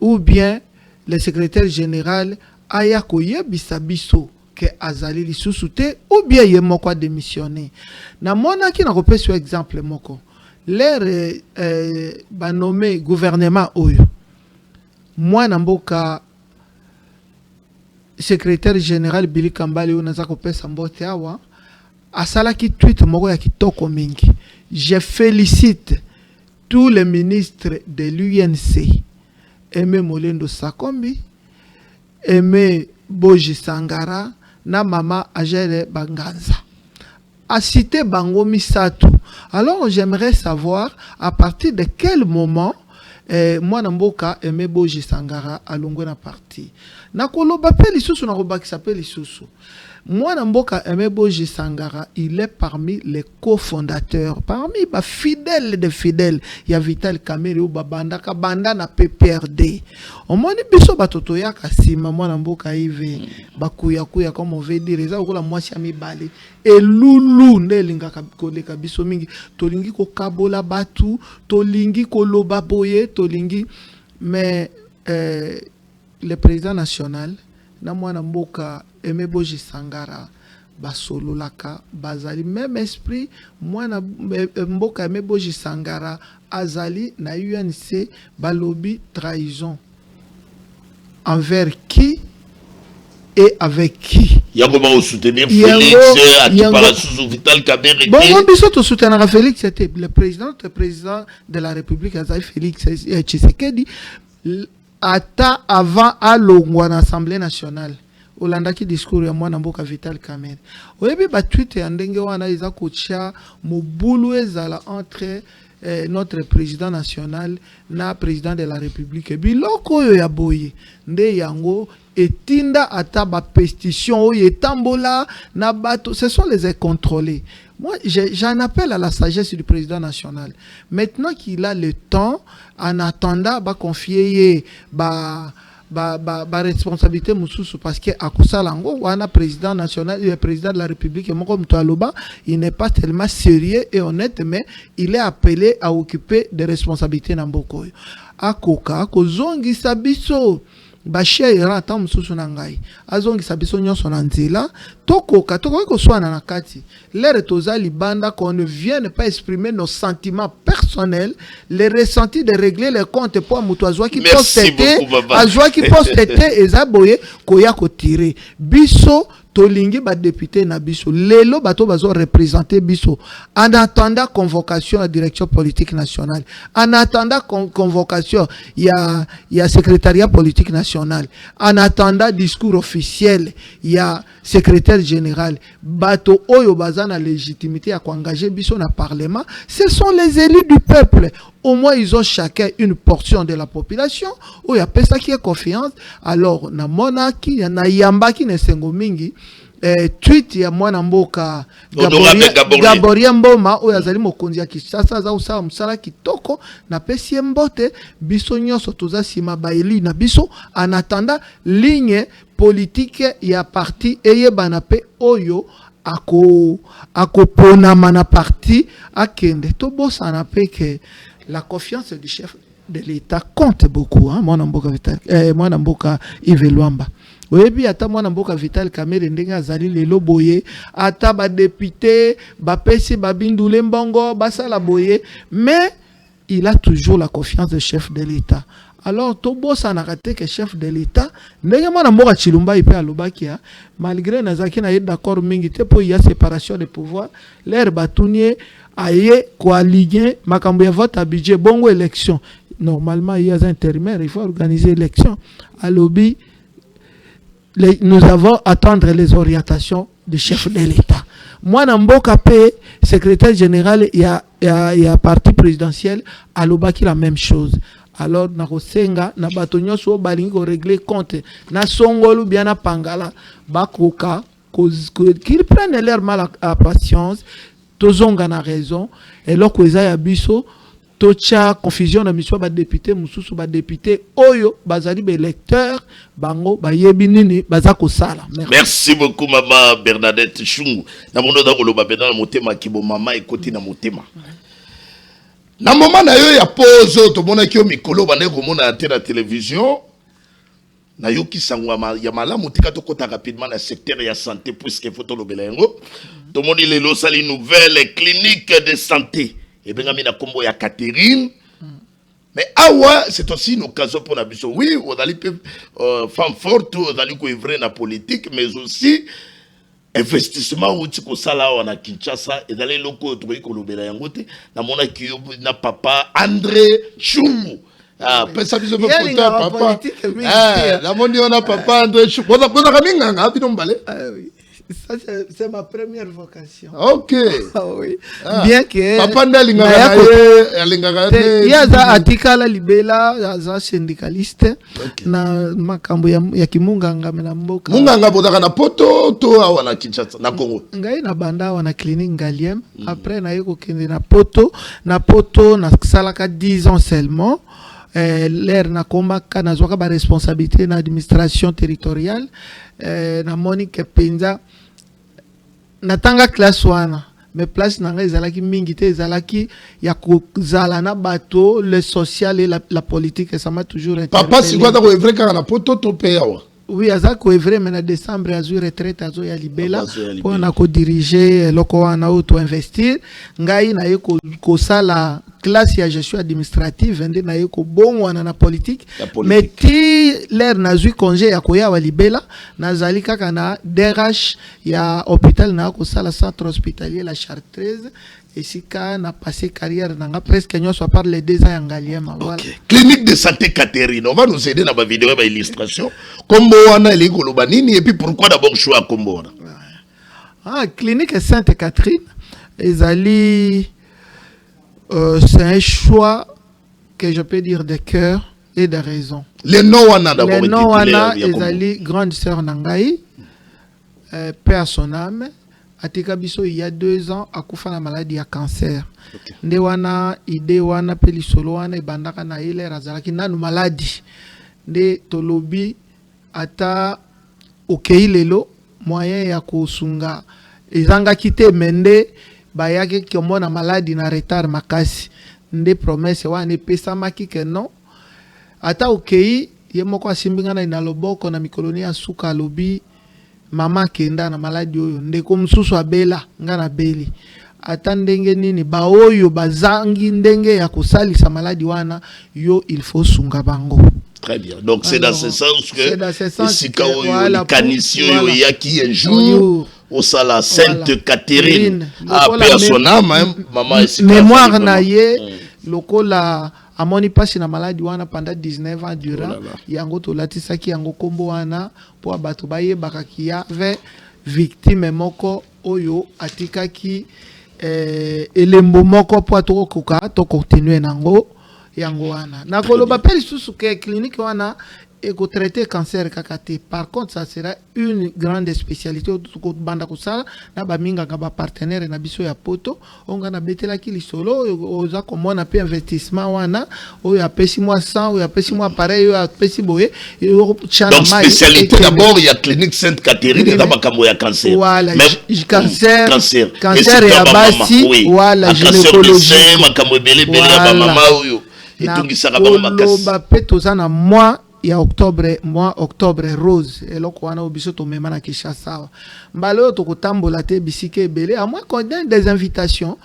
ou bien le secrétaire général aya koyebisa biso que azali lisusu te ou bien ye moko a démissionné. Na mona ki na kopesi exemple moko. L'air ba nommé gouvernement oyo. Moi na mboka secrétaire général Billy Kambale oyo naza kopesa mbote awa asala ki tweet moko ya kitoko mingi. Je félicite tous les ministres de l'UNC. Aimé Molendo Sakombi, Aimé Boji Sangara, na mama Agere Banganza. A cité Bango Misato. Alors j'aimerais savoir à partir de quel moment moi Namboka Aimé Boji Sangara a longo na parti. Na koloba pe lisusu na roba qui s'appelle lisusu. Moi Namboka Aimé Boji Sangara, il est parmi les cofondateurs, parmi les fidèles de fidèles. Il y a Vital Kamerhe ou Babanda Kabanda na PPRD. On m'a dit biso batoto ya kasima moi Namboka ive bakuya kuya comme on veut dire ça okola moi si ami balé et lulu ndelinga koleka biso mingi tolingi ko kabola batu tolingi ko loba boye tolingi mais le président national na mwana mboka Aimé Boji Sangara basolo laka bazali même esprit mwana mboka Aimé Boji Sangara azali na UNC balobi trahison envers qui et avec qui yango ba soutenir Félix akipara sous Vital Kamerhe bon on biso to soutenir Félix c'était le président de la République azali Félix Tshisekedi ata avant à longwa na Assemblée nationale olandaki discours ya mwana mboka Vital Kamerhe oyebi ba tweet ya ndenge wana iza kocha mobulu ezala entre notre président national na président de la République biloko oyo ya boye nde yango etinda ata ba pétition oyo etambola na bato, ce sont les incontrôlés. Moi, j'en appelle à la sagesse du président national. Maintenant qu'il a le temps, en attendant, va confier responsabilité mususu parce que à Kosalango, on a président national, le président de la République, il n'est pas tellement sérieux et honnête, mais il est appelé à occuper des responsabilités dans beaucoup. À Koka, Kozongi Sabiso. Bashia ira ata mususu na ngai azongisa biso nyonso na nzela tokoka koswana na kati lere toza libanda qu'on ne vienne pas exprimer nos sentiments personnels, les ressentis de régler les comptes pour mutu azwa ki postete ezaboye koya ko tirer biso tolingi ba député na biso lelo bato bazo représenter biso en attendant convocation à la direction politique nationale, en attendant convocation il y a secrétariat politique national, en attendant discours officiel il y a secrétaire général bato oyo bazana légitimité à engager biso na parlement, ce sont les élus du peuple. Au moins ils ont chacun une portion de la population où il y a personne qui est confiance. Alors na monaki na yambaki na sengo mingi tweet ya mwana mboka Gaboria Mboma oyo azali mokonzi ya Kinshasa za usala musala kitoko na pesi mbote biso nyonso toza sima baeli na biso en attendant ligne politique ya parti eye banape oyo ako ponama na parti akende to bosa na pe que la confiance du chef de l'État compte beaucoup, hein, mwana mboka Yves Luamba. Oyebi ata mwana mboka Vital Kamerhe ndenga azali lelo boye ata ba député ba pesi ba bindule mbongo basala boye, mais il a toujours la confiance du chef de l'État. Alors tobo ça n'a raté que chef de l'État ndenge mwana mboka Chilumba ipe alobaki malgré nazaki na d'accord mingi te po il y a séparation des pouvoirs l'air batunier aye coalier makambo ya vote à budget bongo élection normalement il y a un intérimaire, il faut organiser l'élection à lobby. Nous avons à attendre les orientations du chef de l'État. Moi, Namboka P, secrétaire général, il y a parti présidentiel, à l'Obaki la même chose. Alors, na Rosenga, na Batonyo, so balingo régler compte, na Songolu, bien na Pangala, Bakoka, qu'ils prennent leur mal à patience, Tozonga na raison, et là, Kweza Yabiso, tocha confusion na miswa ba député mususu ba député oyo bazali be électeur bango ba yebi nini baza ko sala. Merci beaucoup maman Bernadette Chungu na mondo da koloba bena na motema kibo mama ekoti na motema na moment na yo ya pause to mona ki o mikolo bande ko mona te na télévision na yo ki sangwa ya malamu tika to kota rapidement na secteur ya santé puisque photo lo belengo to moni le lo sali nouvelle clinique de santé. Et bien, il y a combo ya Catherine. Mais awa, c'est aussi une occasion pour la mission. Oui, on a les femmes fortes, on a les vrai la politique, mais aussi investissement où tu peux ça là on a Kinshasa et dans les locaux trouver que l'obéla yangote. Na mona ki na papa André Chungu. Ah, pensa biso me papa. Ah, la moni on a papa André Chungu. On a kaminga ngapi nombale. Ah oui. Ça, c'est ma première vocation. Ok. Ah, oui. Bien que. Papa il y a Atikala Libela, il y a syndicaliste. Na makambo ya kimunganga na mboka. Munganga bodaka na poto to awana Kinshasa na Congo. Ngai na banda wana clinique Ngaliem. Après na yeko kende na poto na salaka 10 ans seulement. L'air na komaka na zwaka ba responsabilité na administration territoriale. Na Monique Penza na tanga classe wana mais place na ngai ezalaki mingi te ezalaki ya kozala na bato le social et la politique ça m'a toujours intéressé. Papa si quoi ko evre ka na poto to pe yawa. Oui, aza ko evre mais na décembre azu retraite azo ya libela pour na ko diriger loko wana auto investir ngai na ye ko sala classe ya gestion administrative vende na ye ko bongo na politique mais ti l'air na zui congé ya ko ya wa libela na zali kaka na DRH ya hôpital na ko sala centre hospitalier la Chartreuse. Et si on a passé carrière, on a presque à part les 2 ans en Galiem. Voilà. Clinique de santé Catherine, on va nous aider dans ma vidéo et ma illustration. Combo on a les Golobanini et puis pourquoi d'abord choix Combo? Ah, clinique Sainte Catherine, ils allaient c'est un choix que je peux dire de cœur et de raison. Les Nowana d'abord. Les Nowana, ezali grande sœur Nangai, paix à son âme. Atika biso il y a 2 ans akufa na maladie ya cancer. Nde wana ide wana pe lisolo wana ebandaka na ile razalaki nanu maladie. Nde tolobi ata okei lelo moyen ya kosunga ezanga kite mende bayaki komona maladie na retard makasi. Nde promesse wana epesamaki ke non ata okei ye moko asimbinga na ina loboko na mikoloni ya suka lobi mama kenda na maladi oyo ndeko mususu abela nga na beli ata ndenge nini ba oyo bazangi ndenge ya kosalisa maladi wana yo il faut sunga bango. Très bien. Donc c'est dans ce sens que ici voilà, canisio y a qui un jour au sala Sainte Catherine a paix son âme maman ici mémoire na ye lokola amoni pasi na maladi wana pendant 19 ans durant yango to latisaki yango kombo wana po abato baye bakaki ya ve victime moko oyo atikaki elembo moko po atoko koka to continuer nango yango wana na koloba peli susu ke clinique wana et ko traiter cancer kakate. Par contre ça sera une grande spécialité ko banda ko sala na ba minga ga ba partenaire na biso ya poto onga na betela ki lisolo oza komona pe investissement wana oyo apesi moi 100 oyo apesi moi pareil oyo apesi boye donc spécialité d'abord il y a clinique Sainte Catherine dans makambo ya cancer. Voilà cancer ya basi voilà gynécologie makambo belé ya mama oyo etungisaka ba makasi ba petoza na moi ya mois octobre rose eloko wana obiso to mema na Kinshasa mbalo to kotambola te bisike belé à moins qu'on donne des invitations.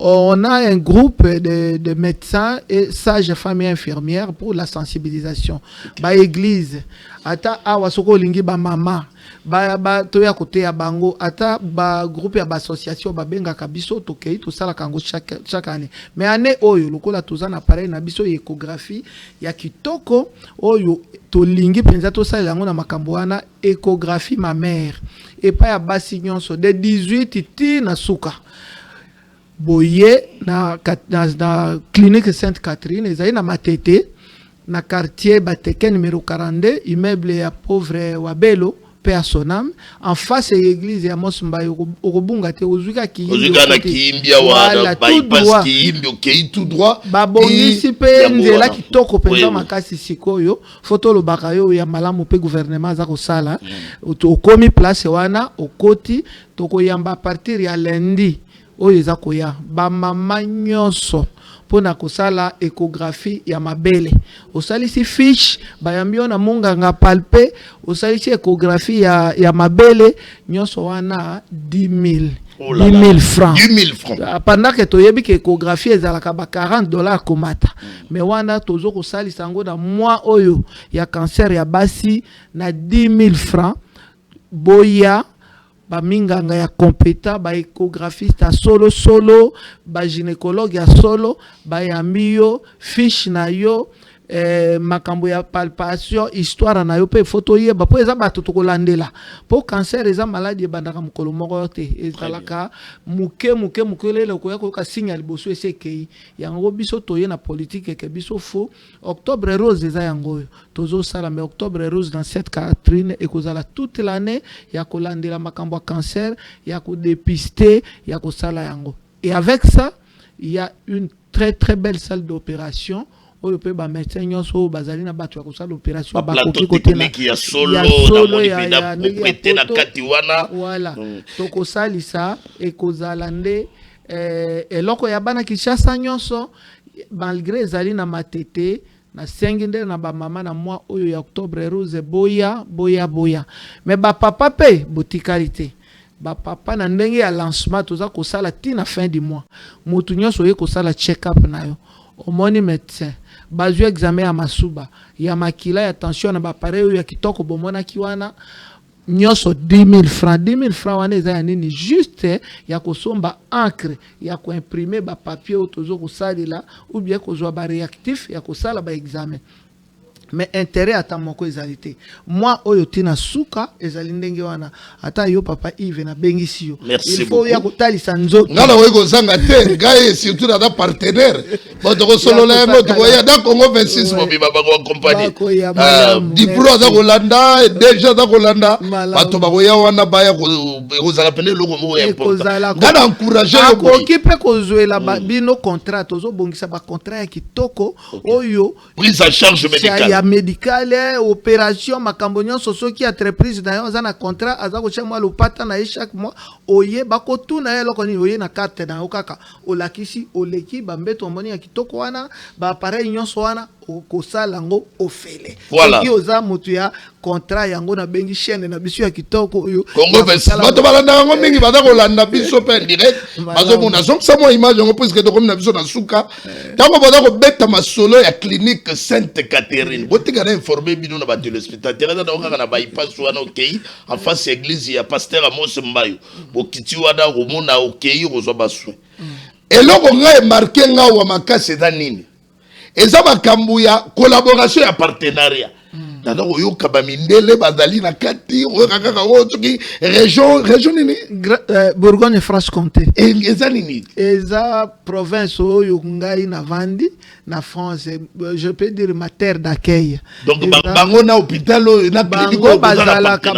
On a un groupe de médecins et sages-femmes et infirmières pour la sensibilisation. Ba église ata awa soko lingi ba mama ba to ya côté ya bango ata ba groupe ya ba association ba benga kabiso to kei to sala kango chaque année. Mais année oyo lokola toza na pareil na biso échographie ya kitoko oyo to lingi penza to sala yango na makambo wana échographie mammaire et pas ya basi nyonso de 18 ti na suka. Boye na clinique Sainte Catherine ezali na matete na quartier Bateke numéro 42 immeuble ya pauvre Wabelo paix à son âme en face de l'église ya Mosumba okobunga te ozuka kiimbia wana bypass kiimbio kei tout droit babongisi pe nzela kitoko penza makasi sikoyo foto lo bakayo ya malamu pe gouvernement za kosala okomi place wana okoti tokoyamba partir ya lundi oyo eza koya ba mama nyonso pona kosala échographie ya mabele osalisi fiche bayambi na munganga palpe osalisi échographie ya mabele nyonso wana 10 000 francs. 10 000 francs. Pendant que toyebi ke échographie ezalaka ba $40 komata. Mais wana tozo kosalisa ngo na mois oyo ya cancer ya basi na 10 000 francs boya ba minganga ya compétent ba échographiste à solo ba gynécologue ya solo ba yambiyo fiche na yo makambo ya palpation histoire na yo pe photo yeba po eza bato to kolandela po cancer eza maladie bandaka mukolo moko te ezalaka muke lele ko ka signe liboso esekei yango biso toye na politique ke biso fo octobre rose eza yango tozo sala mais octobre rose dans cette Catherine et kozala toute l'année ya kolandela makambo ya cancer ya ko dépister ya ko sala yango et avec ça il y a une très très belle salle d'opération oyo pe ba médecin nyonso bazali na bato ya kosala opération ba koki côté na ya solo ya prêter na kati wana voilà to kosalisa e kozala nde eloko ya bana Kinshasa nyonso malgré ezali na matete na senginde na ba mama na mois oyo ya octobre rose boya mais ba papa pe botikalité ba papa na ndenge ya lancement toza kosala tina fin du mois mutu nyonso ye kosala check up na yo omoni médecin bazui examen ya masuba ya makila ya tension na ba pareil ya kitoko bomona kiwana nyonso 10 000 francs. 10 000 francs wana eza ya nini juste ya kosomba encre ya ko imprimer ba papier otozo kosalila ou bien kozwa ba réactif ya kosala ba examen mais intérêt à ta moko ezalité moi oyo tina suka ezali ndenge wana ata yo papa Yves na bengisi yo Merci il faut ya kotalisa nzoto ngala weko zanga te ngai surtout na partenaire boto ko solo la moto ko ya da Congo 26 mobimba ba ko accompagner diplôme za kolanda déjà za kolanda bato ba ko ya wana ba ya ko zala pene loko mo important ngala encourager yo ko kipe ko zoela bino contrat tozo bongisa ba contrat ya kitoko oyo prise en charge médicale médicale opération makambo nyonso soki entreprise na yo aza na contrat aza ko chama lopata na chaque mois oye bako na ye loko ni oye na carte na yo kaka olakisi oleki bambeto moni ya kitoko wana ba appareil nyonso wana kosala ngo ofele soki oza motu ya contrat yango na bengi chaîne na biso ya kitoko oyo Congo bato balanda ngo mingi baza kolanda biso pe direct bazo mona zonk sa mo image ngo puisque to comme na biso na suka tango baza ko beta masolo ya clinique Sainte Catherine botika na informer bino na ba téléspectateurs na ngo kana ba ipasu wana okay en face église ya pasteur Amos Mbayo bokiti wana romona okay rozwa baswe eloko nga marqué nga wa makase da nini eza makambo ya collaboration ya partenariat nana oyoka bamindele bazali na kati oyoka kaka oyoki région nini Bourgogne Franche-Comté eza nini eza province oyo ngai na vandi na France je peux dire ma terre d'accueil donc bango na hôpital na clinique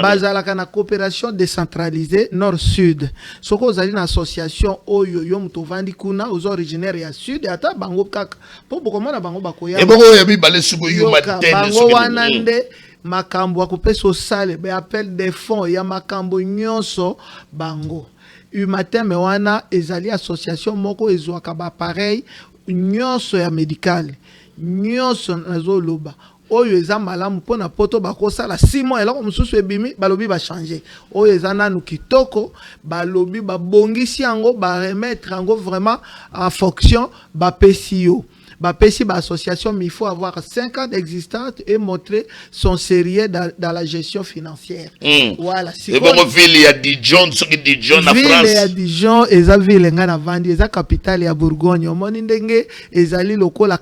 bazalaka na coopération décentralisée nord-sud soko ozali na association oyo yo muto vandi kuna aux originaires ya sud ata bango kaka po bokomona bango bakoya eboko ya bibale suko yo matene bango wana nde makambo akopesa osale be appel des fonds ya makambo nyonso bango umateme wana ezali association moko ezwaka ba pareil nyonso ya médical nyonso nazoloba oyo eza malamu mpona poto bakosala 6 mois eloko mosusu ebimi balobi changer oyo eza nanu kitoko balobi babongisi yango remettre yango vraiment en fonction bapesi yo bapesi association mais il faut avoir 5 ans d'existence et montrer son sérieux dans la gestion financière. Voilà. Et bon ville ya Dijon, ce qui Dijon na France. Ville ya Dijon eza ville nga na vandi eza capitale ya Bourgogne. Omoni ndenge ezali lokola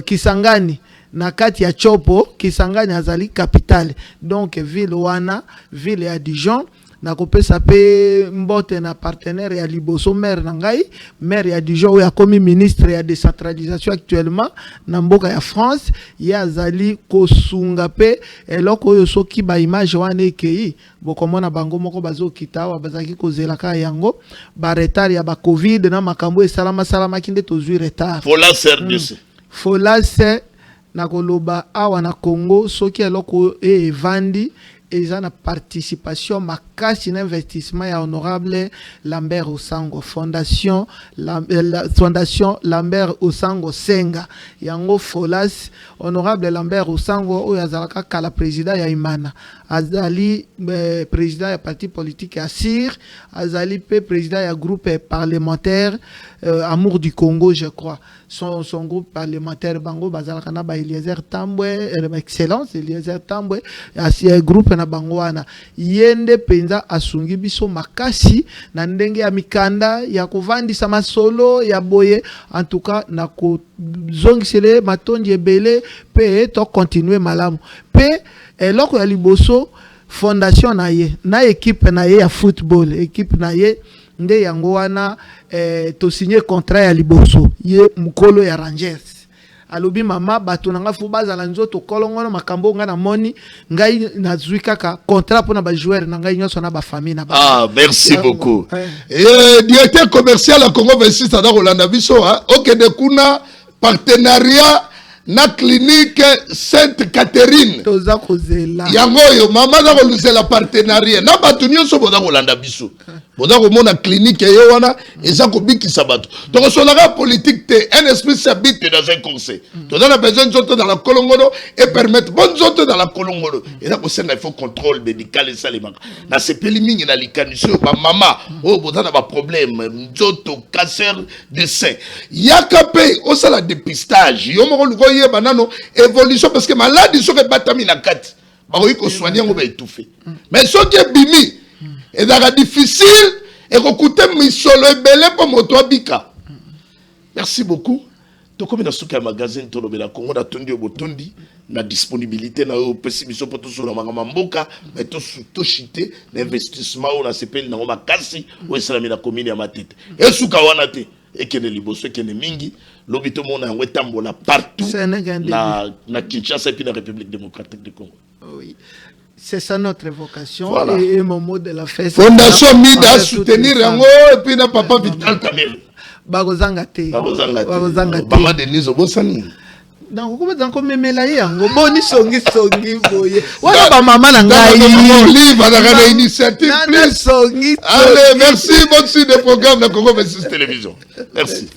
Kisangani na kati ya Chopo Kisangani azali capitale. Donc ville wana ville ya Dijon na kopesa pe mbote na partenaire ya liboso maire na ngai maire ya Dijon ya komi ministre ya décentralisation actuellement na mboka ya France ya azali kosunga pe eloko oyo soki ba image wana ekei bokomona bango moko bazokita wa bazaki kozela ka yango ba retard ya ba covid na makambo esalama salama kinde tozui retard fola service fola se na koloba awa na Congo soki eloko evandi eza na participation makasi na investissement ya honorable Lambert Osango fondation fondation Lambert Osango Senga yango folas honorable Lambert Osango oyo azalaka kala président ya Imana azali président ya parti politique ya CIR azali pe président ya groupe parlementaire Amour du Congo je crois son groupe parlementaire bango bazalaka na ba Eliezer Tambwe excellence Eliezer Tambwe groupe na bango wana yende penza asungi biso makasi na ndenge ya mikanda ya kovandisa masolo ya boye en tout cas na ko zongisele matondi ebele pe to continuer malamu pe eloko ya liboso fondation na ye na équipe na ye ya football équipe na ye nde yango wana to signer contrat ya liboso ye mukolo ya Rangers alobi mama bato nanga fu bazala nzoto kolongono makambo nga na moni ngai nazwi kaka contrat pona ba joueur na ngai nyonso na ba famille na ba. Ah merci beaucoup. Directeur commercial à Congo 26 ada Rolanda biso OK de kuna partenariat na clinique Sainte Catherine toza kozela yango yo mama za koluzela partenariat na bato nyonso boza kolanda biso boza komona clinique yo wana eza kobikisa bato donc sonaka politique te un esprit s'habite dans un conseil toza na besoin nzoto dans la kolongolo et permettre bon nzoto dans la kolongolo et là il faut contrôle médical et ça les manque na sepeli mingi na likanisio ba mama oh boza na ba problème nzoto cancer de sein yakape au sala dépistage yo moko lukoye banano évolution parce que maladie so ke batami na kati ba ko soigner ngo ba étouffé mais so ke bimi et ça difficile et ko coûter misolo ebele pour moto abika merci beaucoup tokomi na suka ya magazine tolobela Congo na tondi obotondi na disponibilité na yo pesi biso poto solo mangama mboka mais to chité l'investissement on a sepeli na makasi o esalami na commune ya Matete et suka wana te ekene liboso ekene mingi lobi to mona yango etambola partout na Kinshasa et puis la République démocratique du Congo. Oui. C'est ça notre vocation, voilà. Et mon mot de la fête. Fondation Mida soutenir yango et puis na papa Vital Kamel. Bagozangate. Mama Denise Obosani. Donc comment donc memela yango boni songi boye. Wala ba mama na ngai. Livre na initiative plus. Allez, merci bonne suite de programme de Congo 26 Télévision. Merci.